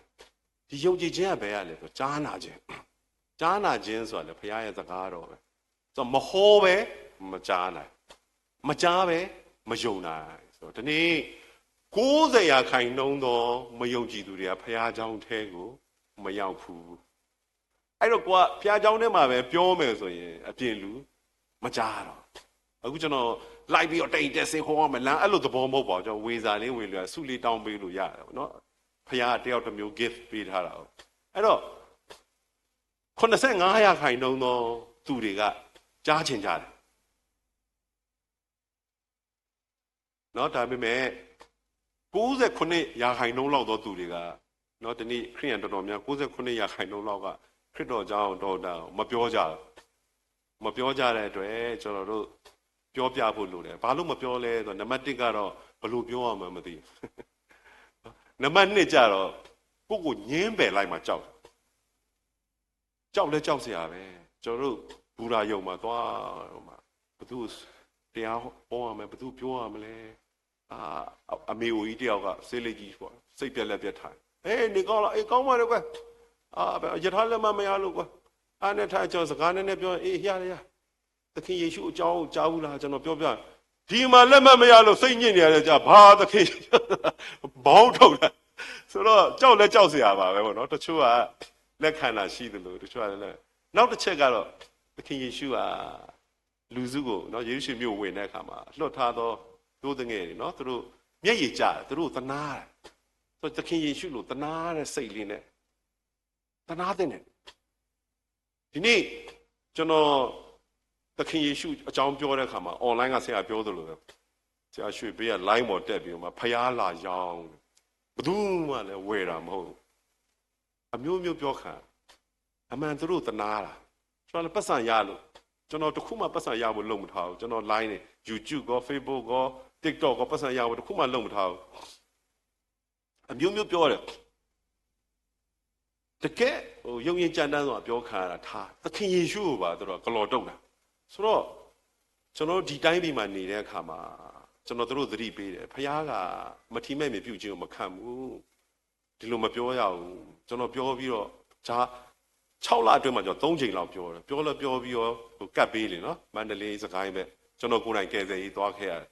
ဒီယုံကြည်ခြင်းကဘယ်ရလဲဆိုကြားနာခြင်းဆိုတာလေဘုရားရဲ့စကားတော်ပဲဆိုတော့မဟောပဲမကြားနိုင်မကြားပဲမယုံနိုင်ဆိုတော့ဒီနေ့90%သောမယုံကြည်သူတွေကဘုရားကျောင်းထဲကိုမရောက်ဘူး အဲ့တော့ကိုကဖျားเจ้าထဲမှာပဲပြောမယ်ဆိုရင်အပြင်လူမကြားတော့အခုကျွန်တော်လိုက်ပြီးတော့တိတ်တက်စင်ခေါ်ရမယ်လမ်းအဲ့လိုသဘောမဟုတ်ပါဘူးကျွန်တော်ဝေစာလေးဝင်လွယ်ဆုလေးတောင်းပေးလို့ရတယ်ပေါ့နော်ဖျားတယောက်တစ်မျိုး gift ပေးထားတာအဲ့တော့85ရာခိုင်နှုန်းသောသူတွေကကြားချင်ကြတယ်နော်ဒါပေမဲ့69ရာခိုင်နှုန်းလောက်သောသူတွေကနော်ဒီနေ့ခရိယန်တော်တော်များ69ရာခိုင်နှုန်းလောက်ကခရစ်တော်ကြောင့်တော်တာမပြောကြတဲ့အတွက်ကျွန်တော်တို့ပြောပြဖို့လိုတယ်ဘာလို့မပြောလဲဆိုတော့နံပါတ်1ကတော့ဘယ်လိုပြောရမှန်းမသိဘူးနံပါတ်2ကျတော့ကိုညင်းပယ်လိုက်မှကြောက်လဲကြောက်เสียပဲကျွန်တော်တို့ဘူရာယုံမှာသွားမှာဘသူတရားဟောရမယ်ဘသူပြောရမလဲအမေဦးကြီးတယောက်ကဆေးလိပ်ကြီးပေါ့စိတ်ပြက်လက်ပြက်ထိုင်နေကောင်းလားကောင်းပါလေကွရထားလက်မမရလို့ကွအားနဲ့ထားကျွန်တော်စကားနဲ့ပြောရသခင်ယေရှုအကြောင်းကြားဘူးလားကျွန်တော်ပြောပြဒီမှာလက်မမရလို့စိတ်ညစ်နေရတယ်ကြာဘာသခင်ဘောင်းထုတ်တာဆိုတော့ကြောက်လဲကြောက်เสียပါပဲပေါ့နော်တချို့ကလက်ခံတာရှိတယ်လို့တချို့ကလည်းနောက်တစ်ချက်ကတော့သခင်ယေရှုကလူစုကိုနော်ယေရှုမျိုးဝင်တဲ့အခါမှာလွတ်ထားသောတို့တငယ်တွေနော်သူတို့မျက်ရည်ကျသူတို့သနာတယ်ဆိုသခင်ယေရှုလိုသနာတဲ့စိတ်လေးနဲ့သနာတဲ့နဲ့ဒီနေ့ကျွန်တော်သခင်ယေရှုအကြောင်းပြောတဲ့အခါမှာ online ကဆရာပြောသလိုပဲဆရာရွှေပေးက line ပေါ်တက်ပြီးတော့ဖျားလာရောင်းဘယ်သူမှလည်းဝယ်တာမဟုတ်အမျိုးမျိုးပြောခံအမှန်သူတို့သနာတာကျွန်တော်လည်းပတ်စံရလို့ကျွန်တော်တခုမှပတ်စံရဖို့လုပ်မထားဘူးကျွန်တော် line နဲ့ YouTube ကော Facebook ကော TikTok ကောပတ်စံရဖို့တခုမှလုပ်မထားဘူးအမျိုးမျိုးပြောတယ်တကယ်ယုံရင်ကြံတန်းဆိုတာပြောခံရတာထားသခင်ယေရှုကိုပါသူတို့ကလော်တုတ်တာဆိုတော့ကျွန်တော်ဒီတိုင်းပြည်မှာနေတဲ့အခါမှာကျွန်တော်တို့သတိပေးတယ်ဖခင်ကမထီမဲ့မြပြုခြင်းကိုမခံဘူးဒီလိုမပြောရဘူးကျွန်တော်ပြောပြီးတော့ဂျာ6လအတွင်းမှာကျွန်တော်3ချိန်လောက်ပြောတယ်ပြောပြီးတော့ကတ်ပေးလေနော်မန္တလေးစကိုင်းပဲကျွန်တော်ကိုယ်တိုင်ကယ်ဆယ်ရေးသွားခဲ့ရတယ်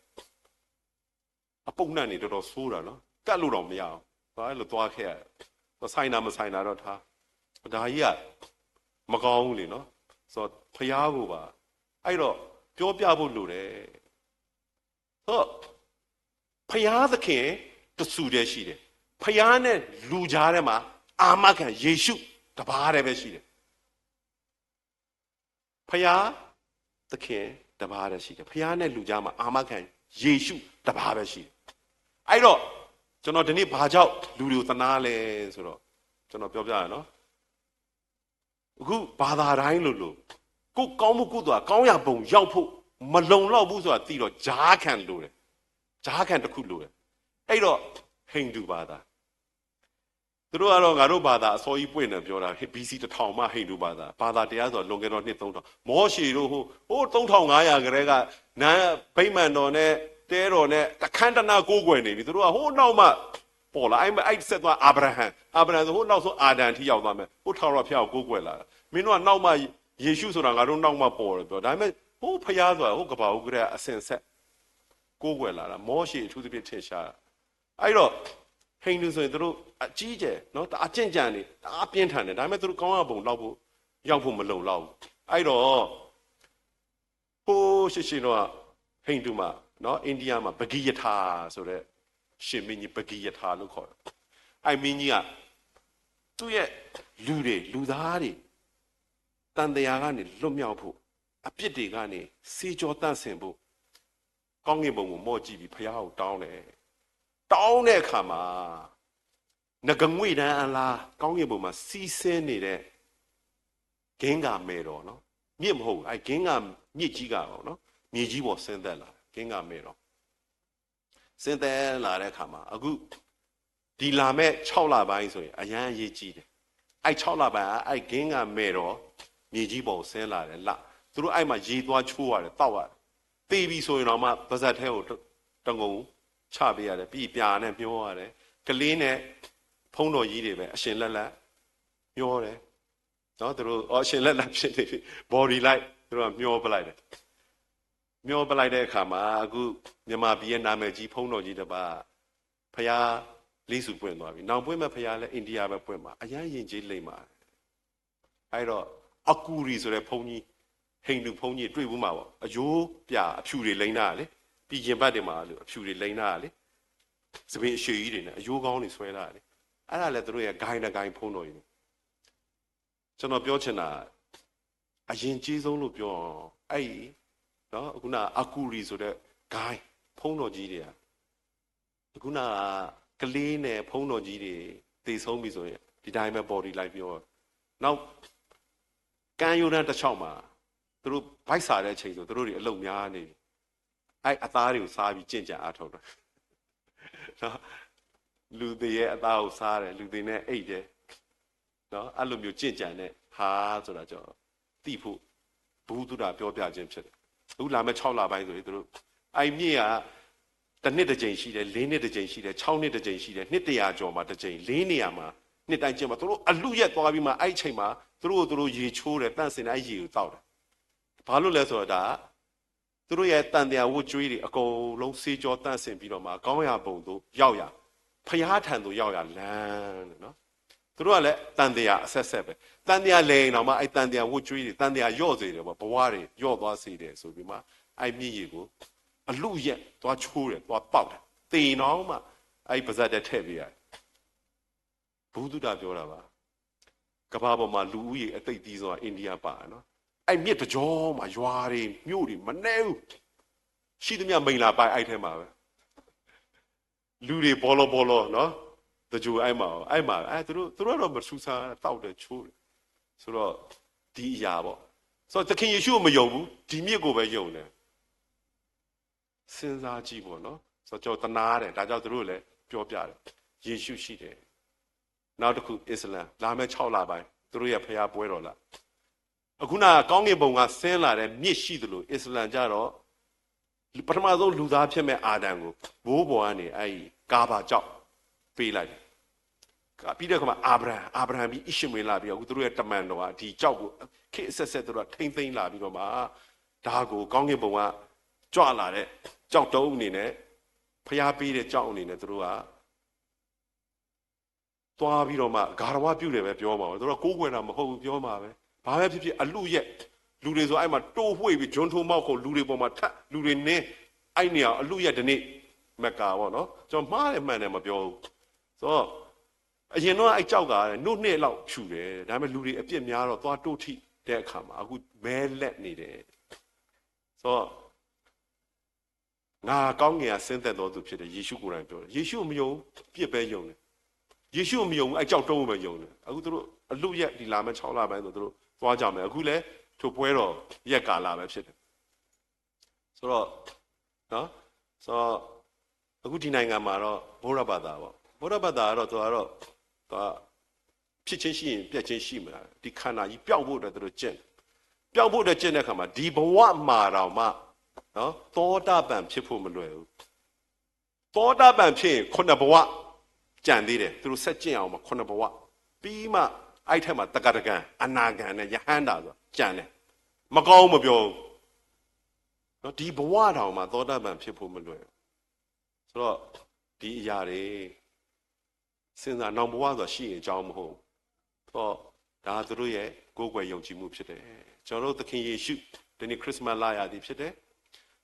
အပုပ်နှံ့နေတော်တော်ဆိုးတာနော်ကတ်လို့တော့မရအောင်ဘာလို့သွားခဲ့ရတယ်ဆိုင်တာမဆိုင်တာတော့ထားဒါကြီးကမကောင်းဘူးလေနော်ဆိုတော့ဖျားကိုပါအဲ့တော့ပြောပြဖို့လိုတယ်ဟုတ်ဖျားသခင်တဆူတည်းရှိတယ်ဖျားနဲ့လူကြားထဲမှာအာမခံယေရှုတပါးတည်းပဲရှိတယ်ဖျားသခင်တပါးတည်းရှိတယ်ဖျားနဲ့လူကြားမှာအာမခံယေရှုတပါးပဲရှိတယ်အဲ့တော့ကျွန်တော်ဒီနေ့ဘာကြောင့်လူတွေကိုသနာလဲဆိုတော့ကျွန်တော်ပြောပြရနော်အခုဘာသာတိုင်းလို့ကိုကောင်းမှုကုသိုလ်ကကောင်းရပုံရောက်ဖို့မလုံလောက်ဘူးဆိုတာသိတော့ဂျားခံလို့တယ်ဂျားခံတစ်ခုလို့တယ်အဲ့တော့ဟိန္ဒူဘာသာသူတို့ကတော့ငါတို့ဘာသာအစောကြီးပွင့်တယ်ပြောတာ BC 1000မှဟိန္ဒူဘာသာတရားဆိုလွန်ခဲ့တော့နှစ်3000မောရှေတို့ဟို3500ကလေးကနန်းဗိမာန်တော်နဲ့တဲတော်နဲ့တခန်းတနာကိုးကွယ်နေပြီသူတို့ကဟိုနောက်မှပေါ်လာအဲ့ဆက်သွားအာဗြဟံဆိုဟိုနောက်ဆုံးအာဒံထိရောက်သွားမယ်ဟိုထာဝရဘုရားကိုးကွယ်လာတာမင်းတို့ကနောက်မှယေရှုဆိုတာငါတို့နောက်မှပေါ်တယ်ပြောဒါပေမဲ့ဟိုဖျားဆိုတာဟိုကဘာဟုတ်ကြတဲ့အစင်ဆက်ကိုးကွယ်လာတာမောရှေအထူးသဖြင့်ထင်ရှားအဲ့တော့ဟိန္ဒူဆိုရင်တို့အကြီးကျယ်နော်အကျင့်ကြံနေအပြင်းထန်တယ်ဒါပေမဲ့တို့ကောင်းရပုံလောက်ဖို့ရောက်ဖို့မလုံလောက်ဘူးအဲ့တော့ဟိုရှိတော့ဟိန္ဒူမှာနော်အိန္ဒိယမှာဗဂိယထာဆိုတဲ့ရှင်မင်းကြီးဗဂိယထာလို့ခေါ်တယ်အဲ့မင်းကြီးကသူ့ရဲ့လူသားတွေတန်တရားကနေလွတ်မြောက်ဖို့အပြစ်တွေကနေစေကြောတန့်စင်ဖို့ကောင်းကင်ဘုံကိုမော့ကြည့်ပြီးဖခင်ကိုတောင်းတယ်တောင်းတဲ့အခါမှာငကငွေတန်းအလားကောင်းကင်ဘုံမှာစီးဆင်းနေတဲ့ဂင်းကမဲတော်နော်မြစ်မဟုတ်အဲ့ဂင်းကမြစ်ကြီးကတော့နော်မြေကြီးပေါ်ဆင်းသက်လာဂင်းကမဲတော်ဆင်းသက်လာတဲ့အခါမှာအခုဒီလာမဲ့6လပိုင်းဆိုရင်အရန်အရေးကြီးတယ်အဲ့6လပိုင်းအဲ့ဂင်းကမဲတော်မြေကြီးပေါ်ဆင်းလာတယ်လသူတို့အဲ့မှာရေသွားချိုးရတယ်တောက်ရတယ်တေးပြီဆိုရင်တော့မှပါဇက်ထဲကိုတငုံချပေးရတယ်ပြီးပြာနဲ့မျောရတယ်ကလေးနဲ့ဖုံးတော်ကြီးတွေပဲအရှင်လက်မျောတယ်နော်သူတို့အရှင်လက်ဖြစ်နေပြီ body light သူတို့ကမျောပလိုက်တယ်မျောပလိုက်တဲ့အခါမှာအခုမြန်မာပြည်ရဲ့နာမည်ကြီးဖုံးတော်ကြီးတစ်ပါးဖျားလေးစုပွင့်သွားပြီနောက်ပွင့်မဲ့ဖျားလဲအိန္ဒိယပဲပွင့်မှာအရန်ရင်ကြီးလိမ့်ပါ အဲ့တော့အကူရီဆိုတဲ့ဘုန်းကြီးဟိန္ဒူဘုန်းကြီးတွေ့ဘူးမှာပေါ့အယိုးပြအဖြူတွေလိမ့်တာလေပြီးရင်ဘတ်တွေမှာလို့အဖြူတွေလိမ့်တာလေသပင်အရှည်ကြီးတွေနဲ့အယိုးကောင်းတွေဆွဲတာလေအဲ့ဒါလည်းသူတို့ရဲ့ဂိုင်းတဂိုင်းဖုံးတော်ကြီးကျွန်တော်ပြောချင်တာအရင်ကြီးဆုံးလို့ပြောအဲ့နော်အခုနအကူရီဆိုတဲ့ဂိုင်းဖုံးတော်ကြီးတွေကအခုနကလေးနဲ့ဖုံးတော်ကြီးတွေတည်ဆုံးပြီဆိုရင်ဒီတိုင်းပဲ body လိုက်ပြောနောက်ကံယူတဲ့တစ်ချောင်းမှာသူတို့ဗိုက်စားတဲ့အချိန်ဆိုသူတို့တွေအလုံများနေပြီအဲ့အသားတွေကိုစားပြီးကြင်ကြံအားထုတ်တယ်နော်လူတွေရဲ့အသားကိုစားတယ်လူတွေနဲ့အိတ်တယ်နော်အဲ့လိုမျိုးကြင်ကြံတဲ့ဟာဆိုတာကြောင့်တိဖို့ဘုသူဒ္ဓပြောပြခြင်းဖြစ်တယ်အခုလာမဲ့6လပိုင်းဆိုရင်သူတို့အဲ့မြင့်ကတစ်နှစ်တစ်ကြိမ်ရှိတယ်4နှစ်တစ်ကြိမ်ရှိတယ်6နှစ်တစ်ကြိမ်ရှိတယ်နှစ်100ကျော်မှာတစ်ကြိမ်4နေရာမှာနှစ်တိုင်းကျင်းမှာသူတို့အလူရက်သွားပြီးမှအဲ့ချိန်မှာသူတို့ရေချိုးတယ်တန့်စင်တဲ့ရေကိုတောက်တယ်ဘာလို့လဲဆိုတော့ဒါသူတို့ရဲ့တန်တရားဝတ်ကြွေးတွေအကုန်လုံးစေးကြောတန့်စင်ပြီးတော့မှကောင်းရာဘုံတို့ရောက်ရဖျားထံတို့ရောက်ရလမ်းနော်သူတို့ကလည်းတန်တရားအဆက်ဆက်ပဲတန်တရားလဲရင်တော့မှအဲ့တန်တရားဝတ်ကြွေးတွေတန်တရားယော့စေတယ်ပေါ့ဘဝတွေယော့သွားစေတယ်ဆိုပြီးမှအဲ့မြည်ရေကိုအလူရက်သွားချိုးတယ်သွားပေါက်တယ်တေနောင်းမှအဲ့ပါဇက်တဲ့ထည့်ပေးရတယ်ဘုသူဒ္ဓပြောတာပါကမ္ဘာပေါ်မှာလူဦးရေအသိသီးဆိုတာအိန္ဒိယပါနော်အဲ့မြစ်တကြောမှာရွာတွေမြို့တွေမနှဲဘူးရှိသမျှမိန်လာပိုင်အဲ့ထဲမှာပဲလူတွေဘောလောနော်တကြိုအဲ့မှာအဲ့သူတို့တော့မဆူစားတောက်တယ်ချိုးတယ်ဆိုတော့ဒီအရာပေါ့ဆိုတော့သခင်ယေရှုကိုမယုံဘူးဒီမြစ်ကိုပဲယုံတယ်စဉ်းစားကြည့်ပေါ့နော်ဆိုတော့ကျွန်တော်တနာတယ်ဒါကြောင့်သူတို့လည်းပြောပြတယ်ယေရှုရှိတယ်နောက်တစ်ခုအစ္စလမ်လာမယ့်6လပိုင်းသူတို့ရဲ့ဖျားပွဲတော်လားအခုနကောင်းကင်ဘုံကဆင်းလာတဲ့မြစ်ရှိသလိုအစ္စလမ်ကြတော့ပထမဆုံးလူသားဖြစ်မဲ့အာဒံကိုဘိုးဘော်ကနေအဲ့ကာဘာကြောက်ပေးလိုက်တယ်ပြီးတဲ့အခါမှာအာဗြဟံပြီးဣရှမေလပြီးအခုသူတို့ရဲ့တမန်တော်ကဒီကြောက်ကိုခေတ်ဆက်သူတို့ကထိမ့်သိမ်းလာပြီးတော့မှဒါကိုကောင်းကင်ဘုံကကြွလာတဲ့ကြောက်တုံးအနေနဲ့ဖျားပေးတဲ့ကြောက်အနေနဲ့သူတို့ကသွားပြီးတော့မှဂါရဝပြုတယ်ပဲပြောမှာသူတို့ကကိုးကွယ်တာမဟုတ်ဘူးပြောမှာပဲဘာပဲဖြစ်ဖြစ်အလူရက်လူတွေဆိုအဲ့မှာတိုးဝှေ့ပြီးဂျွန်းထိုးမောက်ကိုလူတွေပေါ်မှာထပ်လူတွေနင်းအဲ့နေအောင်အလူရက်ဒီနေ့မက်ကာပေါ့နော်ကျွန်တော်မှားတယ်မှန်တယ်မပြောဘူးဆိုတော့အရင်တော့အဲ့ကြောက်ကနှုတ်နှစ်လောက်ဖြူတယ်ဒါပေမဲ့လူတွေအပြစ်များတော့သွားတိုးထိတဲ့အခါမှာအခုမဲလက်နေတယ်ဆိုတော့ငါကောင်းငင်ကဆင်းသက်တော်သူဖြစ်တယ်ယေရှုကိုယ်တိုင်ပြောတယ်ယေရှုမယုံပြစ်ပဲယုံတယ်ယေရှုမယုံအဲ့ကြောက်တုံးပဲယုံတယ်အခုသူတို့အလူရက်ဒီလာမဲ့6လပိုင်းဆိုသူတို့သွားကြမယ်အခုလည်းထိုပွဲတော်ရက်ကာလပဲဖြစ်တယ်ဆိုတော့နော်ဆိုတော့အခုဒီနိုင်ငံမှာတော့ဗုဒ္ဓဘာသာပေါ့ဗုဒ္ဓဘာသာကတော့သူဖြစ်ချင်းရှိရင်ပြက်ချင်းရှိမှာဒီခန္ဓာကြီးပျောက်ဖို့အတွက်သူတို့ကျင့်ပျောက်ဖို့အတွက်ကျင့်တဲ့အခါမှာဒီဘဝမှာတော့မှနော်သောတာပန်ဖြစ်ဖို့မလွယ်ဘူးသောတာပန်ဖြစ်ရင်ခုနှစ်ဘဝကြံသေးတယ်သူတို့ဆက်ကျင့်အောင်မှာခုနှစ်ဘဝပြီးမှအဲ့ထက်မှာတက္ကကံအနာဂံနဲ့ယဟန္တာဆိုကြံတယ်မကောင်းမပြောဘူးနော်ဒီဘဝတောင်မှသောတာပန်ဖြစ်ဖို့မလွယ်ဘူးဆိုတော့ဒီအရာတွေစဉ်းစားနောင်ဘဝဆိုတာရှိရင်အကြောင်းမဟုတ်ဘူးဆိုတော့ဒါသူတို့ရဲ့ကိုယ်ွယ်ယုံကြည်မှုဖြစ်တယ်ကျွန်တော်တို့သခင်ယေရှုဒီနေ့ခရစ်စမတ်လရသည်ဖြစ်တယ်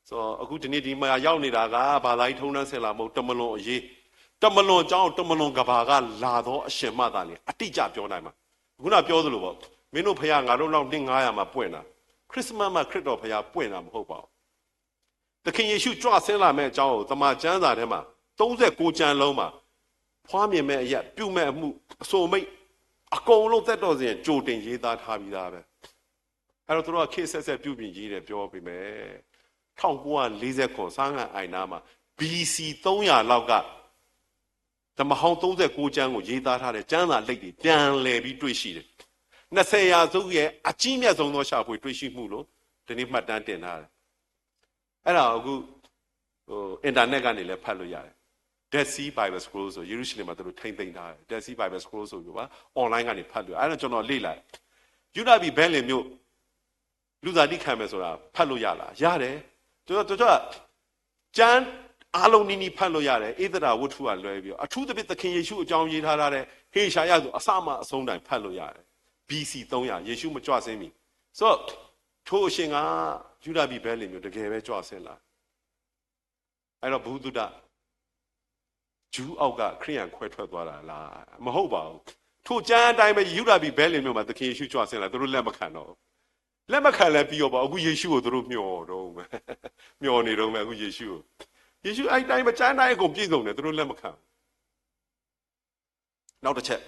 ဆိုတော့အခုဒီနေ့ဒီမှာရောက်နေတာကဘာသာရေးထုံးတမ်းဆင်လာမဟုတ်တမလွန်အရေးတမလွန်အကြောင်းတမလွန်ကဘာကလာတော့အရှင်မသာလေအတိအကျပြောနိုင်မှာခုနပြောသလိုပေါ့မင်းတို့ဖခင်ငါတို့လောက်နှစ်900မှာပွင့်တာခရစ်စမတ်မှာခရစ်တော်ဖခင်ပွင့်တာမဟုတ်ပါဘူးသခင်ယေရှုကြွဆင်းလာမဲ့အကြောင်းကိုတမန်ကျမ်းစာထဲမှာ39ကျမ်းလုံးမှာဖွားမြင်မဲ့အရာပြုမဲ့အမှုအစိုးမိတ်အကုန်လုံးသက်တော်စဉ်ကြိုတင်ရေးသားထားပြီးသားပဲအဲ့တော့သူတို့ကခေတ်ဆက်ပြုပြင်ရေးတယ်ပြောပြီးမယ်1940စာငန်အိုင်နာမှာ BC 300လောက်ကဓမ္မဟောင်း39ကျမ်းကိုရေးသားထားတဲ့ကျမ်းစာလိပ်တွေပြန်လည်ပြီးတွေ့ရှိတယ်20ရာစုရဲ့အကြီးမြတ်ဆုံးသောရှာဖွေတွေ့ရှိမှုလို့ဒီနေ့မှတ်တမ်းတင်ထားတယ်အဲ့ဒါအခုအင်တာနက်ကနေလည်းဖတ်လို့ရတယ် Dead Sea Bible Scroll ဆိုယေရုရှလင်မှာသူတို့ထိမ့်သိမ်းထားတယ် Dead Sea Bible Scroll ဆိုပြီးပါ online ကနေဖတ်လို့အဲ့ဒါကျွန်တော်လေ့လာယူနာဘီဘဲလင်မြို့လူသားတိခံမယ်ဆိုတာဖတ်လို့ရလားရတယ်ကျွန်တော်ကျမ်းအားလုံးနီးနီးဖတ်လို့ရတယ်ဧသဒဝတ္ထုကလွဲပြီးအထူးသဖြင့်သခင်ယေရှုအကြောင်းရေးထားတဲ့ဟေရှာယဆိုအစမှအဆုံးတိုင်ဖတ်လို့ရတယ် B BC 300ယေရှုမကြွဆင်းမီဆိုတော့ထိုအရှင်ကယူဒာပြည်ဘဲလင်မျိုးတကယ်ပဲကြွဆင်းလာအဲ့တော့ဘုဒ္ဓဂျူးအောက်ကခရိယန်ခွဲထွက်သွားတာလားမဟုတ်ပါဘူးထိုကျမ်းအတိုင်းပဲယူဒာပြည်ဘဲလင်မျိုးမှာသခင်ယေရှုကြွဆင်းလာသူတို့လက်မခံတော့လက်မခံလဲပြီးတော့ပေါ့အခုယေရှုကိုသူတို့မျှော်တော့မျှော်နေတော့မယ်အခုယေရှုကိုယေရှုအဲ့တိုင်းပဲကျမ်းတိုင်းအကုန်ပြည့်စုံတယ်သူတို့လက်မခံနောက်တစ်ချက်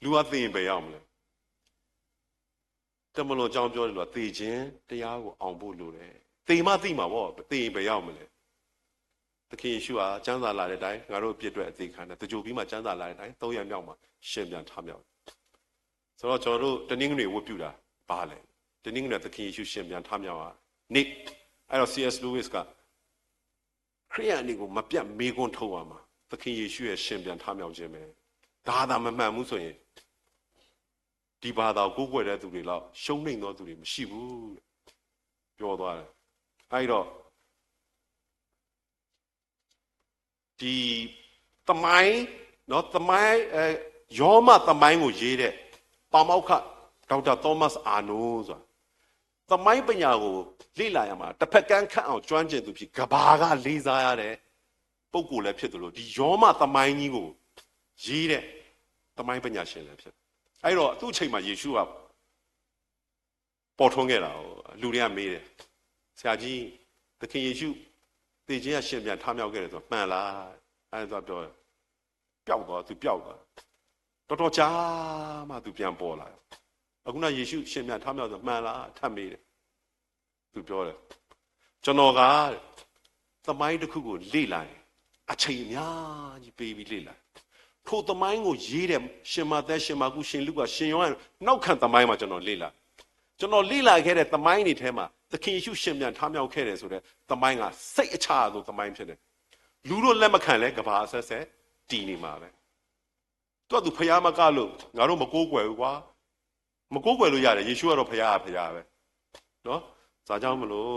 လူအသိရင်ပဲရောက်မလဲတမလို့အကြောင်းပြောတယ်လို့သေခြင်းတရားကိုအောင်ဖို့လိုတယ်သေမှသိမှာပေါ့သေရင်ပဲရောက်မလဲသခင်ယေရှုဟာကျမ်းစာလာတဲ့အတိုင်းငါတို့အပြစ်တွေအသေးခံတယ်တကြိုပြီးမှကျမ်းစာလာတဲ့အတိုင်း3ရက်မြောက်မှာရှင်ပြန်ထမြောက်ဆိုတော့ကျွန်တော်တို့တနင်္ဂနွေဝတ်ပြုတာဘာလဲတနင်္ဂနွေသခင်ယေရှုရှင်ပြန်ထမြောက်ဟာနေ့အဲ့တော့ C.S. Lewis ကခရိယန်တွေကိုမပြတ်မေးခွန်းထုတ်ရမှာသခင်ယေရှုရဲ့ရှင်ပြန်ထမြောက်ခြင်းပဲဒါသာမမှန်ဘူးဆိုရင်ဒီဘာသာကိုးကွယ်တဲ့သူတွေလောက်ရှုံးနိမ့်သောသူတွေမရှိဘူးပြောသွားတယ်အဲ့တော့ဒီသမိုင်းနော်သမိုင်းယောမသမိုင်းကိုရေးတဲ့ပါမောက္ခဒေါက်တာသောမတ်အာနိုးဆိုတာသမိုင်းပညာကိုလေ့လာရမှာတစ်ဖက်ကန်းခန့်အောင်ကျွမ်းကျင်သူဖြစ်ကဘာကလေးစားရတဲ့ပုံကိုယ်လည်းဖြစ်တယ်လို့ဒီယောမသမိုင်းကြီးကိုရေးတဲ့သမိုင်းပညာရှင်လည်းဖြစ်အဲ့တော့သူ့အချိန်မှာယေရှုကပေါ်ထွန်းခဲ့တာလူတွေကမေးတယ်ဆရာကြီးသခင်ယေရှုသေခြင်းကရှင်ပြန်ထမြောက်ခဲ့တယ်ဆိုမှန်လားအဲ့ဒါပြောပျောက်သွားသူပျောက်သွားတော်တော်ကြာမှသူပြန်ပေါ်လာအခုနယေရှုရှင်ပြန်ထမြောက်ဆိုမှန်လားထပ်မေးတယ်သူပြောတယ်ကျွန်တော်ကသမိုင်းတစ်ခုကိုလေ့လာရင်အချိန်အများကြီးပေးပြီးလေ့လာထိုသမိုင်းကိုရေးတဲ့ရှင်မသက်ရှင်မကုရှင်လူကရှင်ယောဟန်နောက်ခံသမိုင်းမှာကျွန်တော်လေ့လာခဲ့တဲ့သမိုင်းတွေထဲမှာသခင်ယေရှုရှင်ပြန်ထမြောက်ခဲ့တယ်ဆိုတဲ့သမိုင်းကစိတ်အချဆုံးသမိုင်းဖြစ်တယ်လူတို့လက်မခံလဲကဘာအဆက်ဆက်တည်နေမှာပဲသူဖျားမကလို့ငါတို့မကိုးကွယ်ဘူးကွာမကိုးကွယ်လို့ရတယ်ယေရှုကတော့ဖျားပဲနော်ဒါကြောင့်မလို့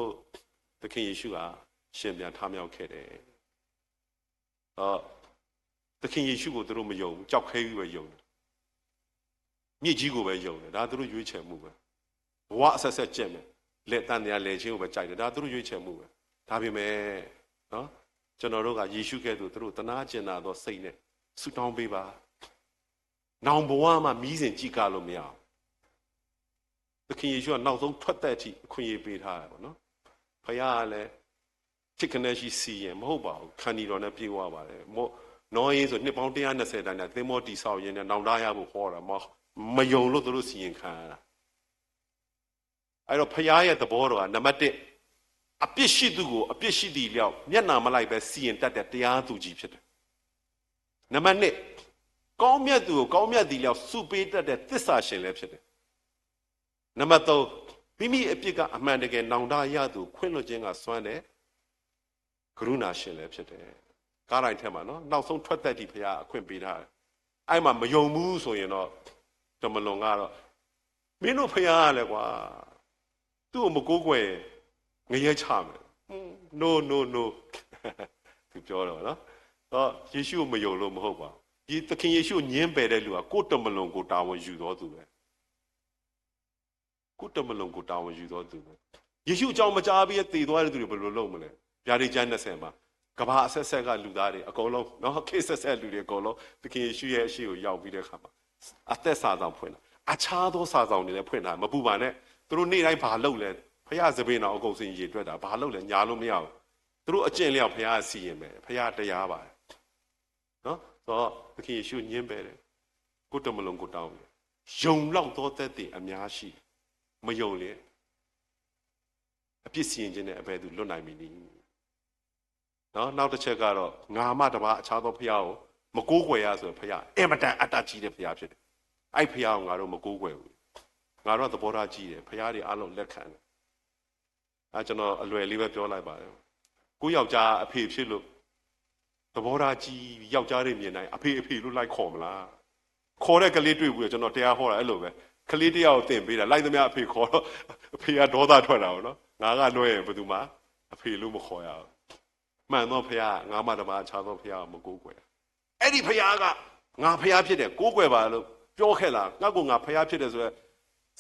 သခင်ယေရှုကရှင်ပြန်ထမြောက်ခဲ့တယ်သခင်ယေရှုကိုသူတို့မယုံဘူးကြောက်ခဲပြီးပဲယုံတယ်မြစ်ကြီးကိုပဲယုံတယ်ဒါသူတို့ရွေးချယ်မှုပဲဘဝအဆက်ဆက်ကျင့်မယ်လက်တန်တရားလက်ချင်းကိုပဲကြိုက်တယ်ဒါသူတို့ရွေးချယ်မှုပဲဒါပေမဲ့နော်ကျွန်တော်တို့ကယေရှုကဲ့သို့သူတို့တနာကျင်နာသောစိတ်နဲ့ဆုတောင်းပေးပါနောင်ဘဝမှာမီးစင်ကြည့်ကလို့မရအောင်သခင်ယေရှုကနောက်ဆုံးထွက်တဲ့အထိအခွင့်အရေးပေးထားတယ်ပေါ့နော်ဖခင်ကလည်းချစ်ကနေရှိစီရင်မဟုတ်ပါဘူးခန္ဒီတော်နဲ့ပြေဝပါတယ်နောယေဆိုနှစ်ပေါင်း120တိုင်နဲ့သင်္ဘောတိဆောက်ရင်းနဲ့နောင်တရဖို့ဟောတာမယုံလို့သူတို့စီရင်ခံရတာအဲ့တော့ဖခင်ရဲ့သဘောတော်ကနံပါတ်1အပြစ်ရှိသူကိုအပြစ်ရှိသည်လျောက်မျက်နှာမလိုက်ပဲစီရင်တတ်တဲ့တရားသူကြီးဖြစ်တယ်နံပါတ်2ကောင်းမြတ်သူကိုကောင်းမြတ်သည်လျောက်စုပေးတတ်တဲ့သစ္စာရှင်လည်းဖြစ်တယ်နံပါတ်3မိမိအပြစ်ကအမှန်တကယ်နောင်တရသူခွင့်လွှတ်ခြင်းကစွမ်းတယ်ကရုဏာရှင်လည်းဖြစ်တယ်ကားတိုင်းထဲမှာနော်နောက်ဆုံးထွက်သက်ဒီဖခင်အခွင့်ပေးထားတယ်အဲ့မှာမယုံဘူးဆိုရင်တော့တမလွန်ကတော့မင်းတို့ဖခင်ကလည်းကွာသူ့ကိုမကိုးကွယ်ငရဲချမယ် no သူပြောတော့နော်ယေရှုကိုမယုံလို့မဟုတ်ပါဘူးဒီသခင်ယေရှုညင်းပယ်တဲ့လူကကိုယ်တမလွန်ကိုတာဝန်ယူတော်သူပဲကိုယ်တမလွန်ကိုတာဝန်ယူတော်သူပဲယေရှုအကြောင်းမကြားပြီးတည်သွားတဲ့သူတွေဘယ်လိုလုပ်မလဲဗျာဒိတ်ကျမ်း20မှာကဘာအဆက်ဆက်ကလူသားတွေအကုန်လုံးနော်ခေတ်ဆက်ဆက်လူတွေအကုန်လုံးသခင်ယေရှုရဲ့အရှိကိုရောက်ပြီးတဲ့အခါမှာအသက်စာဆောင်ဖွင့်တာအခြားသောစာဆောင်တွေလည်းဖွင့်တာမပူပါနဲ့သူတို့နေ့တိုင်းဘာလုပ်လဲဖခင်သပင်းတော်အကုန်စင်ရေတွက်တာဘာလုပ်လဲညာလို့မရဘူးသူတို့အကျင့်လျောက်ဖခင်စီရင်မယ်ဖခင်တရားပါနော်ဆိုတော့သခင်ယေရှုညင်းပယ်တယ်ကိုယ်တမလုံးကိုတောင်းတယ်ယုံလောက်သောသက်တည်အများရှိမယုံလေအပြစ်စီရင်ခြင်းနဲ့အဘယ်သူလွတ်နိုင်မည်နည်းနော်နောက်တစ်ချက်ကတော့ငါမှတပါအခြားသောဖခင်ကိုမကိုးကွယ်ရဆိုရင်ဖခင်အင်မတန်အတ္တကြီးတဲ့ဖခင်ဖြစ်တယ်အဲ့ဖခင်ကိုငါတို့မကိုးကွယ်ဘူးငါတို့သဘောထားကြီးတယ်ဖခင်တွေအားလုံးလက်ခံတယ်ကျွန်တော်အလွယ်လေးပဲပြောလိုက်ပါတယ်ကိုယောက်ျားအဖေဖြစ်လို့သဘောထားကြီးယောက်ျားတွေမြင်တိုင်းအဖေလို့လိုက်ခေါ်မလားခေါ်တဲ့ကလေးတွေ့ဘူးကျွန်တော်တရားဟောတာအဲ့လိုပဲကလေးတရားကိုသင်ပေးတာလိုက်သမျှအဖေခေါ်တော့အဖေကဒေါသထွက်တာပေါ့နော်ငါကလွှဲရင်ဘယ်သူမှအဖေလို့မခေါ်ရဘူးမှန်တော့ဖခင်ငါမှတပါအခြားသောဖခင်မကိုးကွယ်အဲ့ဒီဖခင်ကငါဖခင်ဖြစ်တယ်ကိုးကွယ်ပါလို့ပြောခဲ့လားငါကငါဖခင်ဖြစ်တယ်ဆိုတော့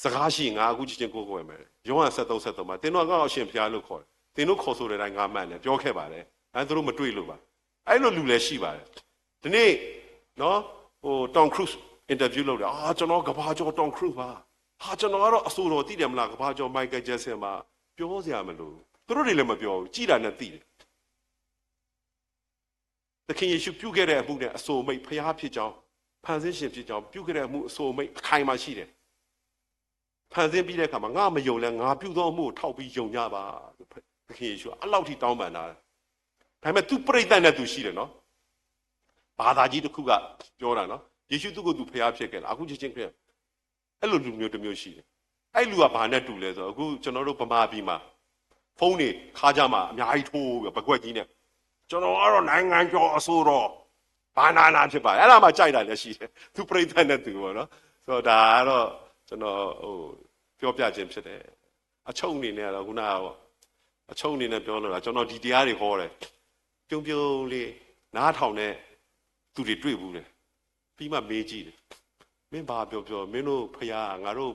စကားရှိငါအခုချင်းချင်းကိုကိုယ်မယ်ယောဟန်73မှာတင်းတို့ငါ့အရှင်ဖျားလို့ခေါ်တယ်တင်းတို့ခေါ်ဆိုတဲ့အတိုင်းငါမှန်တယ်ပြောခဲ့ပါတယ်အဲသူတို့မတွေ့လို့ပါအဲ့လိုလူလည်းရှိပါတယ်ဒီနေ့နော်ဟိုတောင်ခရုစ်အင်တာဗျူးလုပ်တယ်ကျွန်တော်ကဘာကျော်တောင်ခရုစ်ပါကျွန်တော်ကတော့အဆိုတော်သိတယ်မလားကဘာကျော်မိုက်ကယ်ဂျက်ဆင်မှာပြောစရာမလိုသူတို့တွေလည်းမပြောဘူးကြည်တာနဲ့သိတယ်သခင်ယေရှုပြုခဲ့တဲ့အမှုနဲ့အဆိုမိတ်ဖျားဖြစ်ကြောင်းဖန်ဆင်းရှင်ဖြစ်ကြောင်းပြုခဲ့တဲ့အမှုအဆိုမိတ်အခိုင်မှာရှိတယ်ဖန်ဆင်းပြီးတဲ့အခါမှာငါမယုံလဲငါပြုသောအမှုကိုထောက်ပြီးယုံကြပါသခင်ယေရှုအဲ့လောက်ထိတောင်းပန်တာဒါပေမဲ့သူပြိတ္တနဲ့သူရှိတယ်နော်ဘာသာကြီးတစ်ခုကပြောတာနော်ယေရှုသူ့ကိုသူဖျားဖြစ်ခဲ့လားအခုချင်းချင်းဖြစ်အဲ့လိုလူမျိုးတစ်မျိုးရှိတယ်အဲ့လူကဘာနဲ့တူလဲဆိုတော့အခုကျွန်တော်တို့ဗမာပြည်မှာဖုန်းတွေခါကြမှာအများကြီးထိုးပြီးပကွက်ကြီးနဲ့ကျွန်တော်ကတော့နိုင်ငံကျော်အစိုးရဘာနာဖြစ်ပါအဲ့ဒါမှကြိုက်တာလည်းရှိတယ်သူပြိတ္တနဲ့သူပေါ့နော်ဆိုတော့ဒါကတော့ကျွန်တော်ပြောပြခြင်းဖြစ်တယ်အချုပ်အနေနဲ့ကတော့ခုနကအချုပ်အနေနဲ့ပြောလို့ကျွန်တော်ဒီတရားတွေဟောတယ်ပြုံးပြုံးလေးနားထောင်တဲ့သူတွေတွေ့ဘူးတယ်ပြီးမှမေးကြည့်တယ်မင်းဘာပြောမင်းတို့ဖယားငါတို့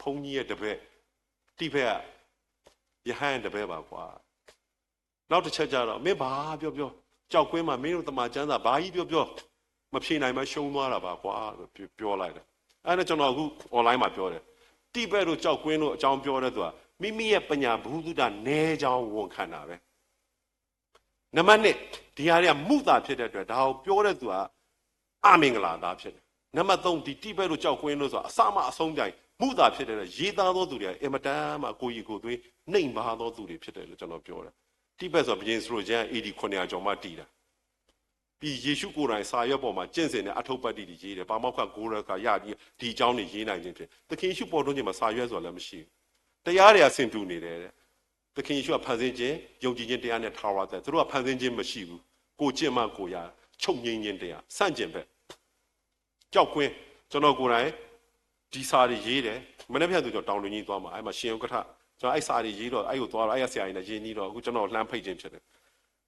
ဖုန်းကြီးရဲ့တပည့်တိဖက်ကယဟန်တပည့်ပါကွာနောက်တစ်ချက်ကြတော့မင်းဘာပြောကြောက်ကွင်းမှာမင်းတို့တမန်ကျမ်းစာဘာကြီးပြောမဖြေနိုင်မှရှုံးသွားတာပါကွာပြောလိုက်တယ်အဲ့ဒါကျွန်တော်အခု online မှာပြောတယ်တိဘက်တို့ကြောက်ကွင်းတို့အကြောင်းပြောတဲ့သူကမိမိရဲ့ပညာဘုဒ္ဓနဲကြောင်းဝန်ခံတာပဲနံပါတ်1ဒီဟာတွေကမုသာဖြစ်တဲ့အတွက်ဒါကိုပြောတဲ့သူကအမင်္ဂလာသားဖြစ်တယ်နံပါတ်3ဒီတိဘက်တို့ကြောက်ကွင်းတို့ဆိုတာအစမှအဆုံးတိုင်မုသာဖြစ်တဲ့အတွက်ရေးသားသောသူတွေအင်မတန်မှကိုကြီးကိုသွေးနှိမ်ပါသောသူတွေဖြစ်တယ်လို့ကျွန်တော်ပြောတယ်တိဘက်ဆိုဘုရင်စရိုဂျန် AD 900ကျော်မှတည်တာပြီးယေရှုကိုယ်တိုင်စာရွက်ပေါ်မှာကျင့်စဉ်နဲ့အထုပ်ပတ်တိတွေရေးတယ်ဘာမှခတ်ကိုရကရပြီးဒီအကြောင်းတွေရေးနိုင်ခြင်းဖြစ်သခင်ယေရှုပေါ်တော့ညမှာစာရွက်ဆိုတာလည်းမရှိဘူးတရားတွေကဆင်တူနေတယ်သခင်ယေရှုကဖန်ဆင်းခြင်းယုံကြည်ခြင်းတရားနဲ့ထာဝရတဲ့သူတို့ကဖန်ဆင်းခြင်းမရှိဘူးကိုကျင့်မှကိုရချုပ်ငြိမ်းခြင်းတရားစန့်ကျင်ဘက်ကြောက်ခွင်းကျွန်တော်ကိုယ်တိုင်ဒီစာတွေရေးတယ်မနေ့ကသူကျွန်တော်တောင်တွင်ကြီးသွားမှာအဲ့မှာရှင်ဥက္ကဋ္ဌကျွန်တော်အဲ့စာတွေရေးတော့အဲ့ကိုသွားတော့အဲ့ဆရာကြီးနဲ့ရင်းကြီးတော့အခုကျွန်တော်လှမ်းဖိတ်ခြင်းဖြစ်တယ်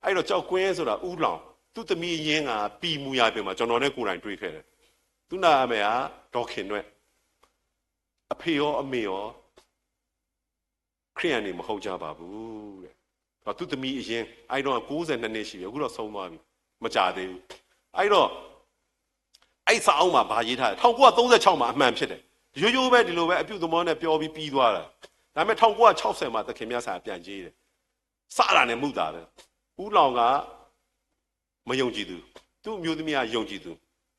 အဲ့တော့ကြောက်ခွင်းဆိုတာဥလောင်သူ့သမီးရင်းကပြည်မူရပြင်မှာကျွန်တော်နဲ့ကိုယ်တိုင်တွေ့ခဲ့တယ်သူနာအမေကဒေါခင်တွေအဖေရောအမေရောခရိယန်တွေမဟုတ်ကြပါဘူးတဲ့သူ့သမီးအရင်အဲ့တော့92နှစ်ရှိပြီအခုတော့ဆုံးသွားပြီမကြသေးဘူးအဲ့တော့အဲ့စာအုပ်မှာဗာရေးထားတယ်1936မှာအမှန်ဖြစ်တယ်ရိုးရိုးပဲဒီလိုပဲအပြုသမောနဲ့ပြောပြီးပြီးသွားတာဒါပေမဲ့1960မှာသခင်မြတ်ဆာပြန်ကြီးတယ်စတာနဲ့မှုတာပဲဦးလောင်ကမယုံကြည်သူသူ့မျိုးသမီးကယုံကြည်သူ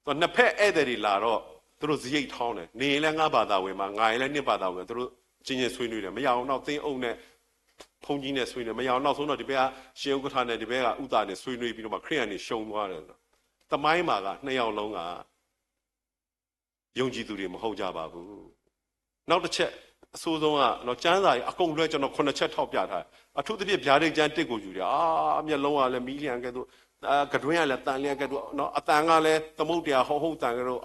သူနှစ်ဖက်ဧည့်သည်တွေလာတော့သူတို့ဇရိတ်ထောင်းတယ်နေရင်လည်းငါဘာသာဝင်မှာငါရင်လည်းနှစ်ဘာသာဝင်သူတို့ချင်းချင်းဆွေးနွေးတယ်မရအောင်နောက်သင်းအုပ်နဲ့ဖုန်ကြီးနဲ့ဆွေးနွေးမရအောင်နောက်ဆုံးတော့ဒီဘက်ကရှင်ဥက္ကဋ္ဌနဲ့ဒီဘက်ကဥတာနဲ့ဆွေးနွေးပြီးတော့မှခရိယန်တွေရှုံသွားတယ်သမိုင်းမှာကနှစ်ယောက်လုံးကယုံကြည်သူတွေမဟုတ်ကြပါဘူးနောက်တစ်ချက်အဆိုးဆုံးကတော့ကျမ်းစာကြီးအကုန်လွှဲကျွန်တော်9ချက်ထောက်ပြထားအထူးသဖြင့်ဗျာဒိတ်ကျမ်း1ကိုယူတယ်မျက်လုံးကလည်းမီးလျံကဲ့သို့ကတွင်းကလည်းတန်လျက်ကဲ့သို့နော်အတန်ကလည်းသမုတ်တရားဟုတ်တန်ကဲ့သို့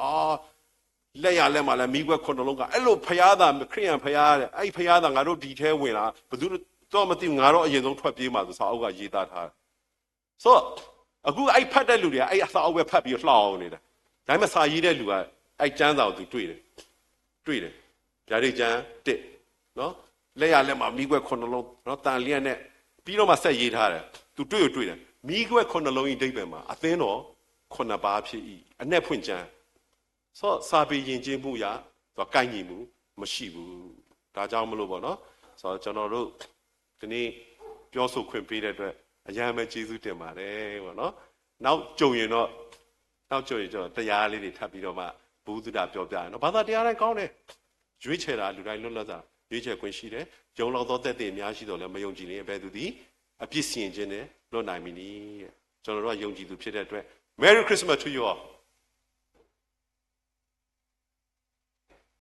လက်ရလက်မှာလည်းမိခွက်9လုံးကအဲ့လိုဖျားတာခရိယန်ဖျားတဲ့အဲ့ဖျားတာငါတို့ဒီထဲဝင်လာဘယ်သူတော့မသိဘူးငါတော့အရင်ဆုံးထွက်ပြေးမှာဆိုစာအုပ်ကရေးသားထားဆိုအခုအဲ့ဖတ်တဲ့လူတွေကအဲ့စာအုပ်ပဲဖတ်ပြီးလှောင်နေတာဒါပေမဲ့စာရေးတဲ့လူကအဲ့ကျမ်းစာကိုသူတွေ့တယ်ဗျာဒိတ်ကျမ်း1နော်လက်ရလက်မှာမိခွက်9လုံးနော်တန်လျက်နဲ့ပြီးတော့မှဆက်ရေးထားတယ်သူတွေ့တယ်မိခွက်9လုံးဤဒိဗ္ဗံမှာအသင်းတော်9ပါးဖြစ်၏အ내ဖွင့်ကျမ်းဆိုစာပေယဉ်ကျေးမှုရဆိုကိုင်းညီမှုမရှိဘူးဒါကြောင့်မလို့ပေါ့နော်ဆိုတော့ကျွန်တော်တို့ဒီနေ့ပြောဆိုခွင့်ပေးတဲ့အတွက်အရန်ပဲကျေးဇူးတင်ပါတယ်ပေါ့နော်နောက်ကြုံရင်ကျွန်တော်တရားလေးတွေထပ်ပြီးတော့မှဘုဒ္ဓတာပြောပြရနော်ဘာသာတရားတိုင်းကောင်းတယ်ရွေးချယ်တာလူတိုင်းလွတ်လပ်စွာရွေးချယ်ခွင့်ရှိတယ်ယုံလောက်သောသက်သေအများရှိတော့လည်းမယုံကြည်ရင်ဘယ်သူသည်အပြစ်စီရင်ခြင်းနဲ့လွတ်နိုင်မည်နည်းတဲ့ကျွန်တော်တို့ကယုံကြည်သူဖြစ်တဲ့အတွက် Merry Christmas to you all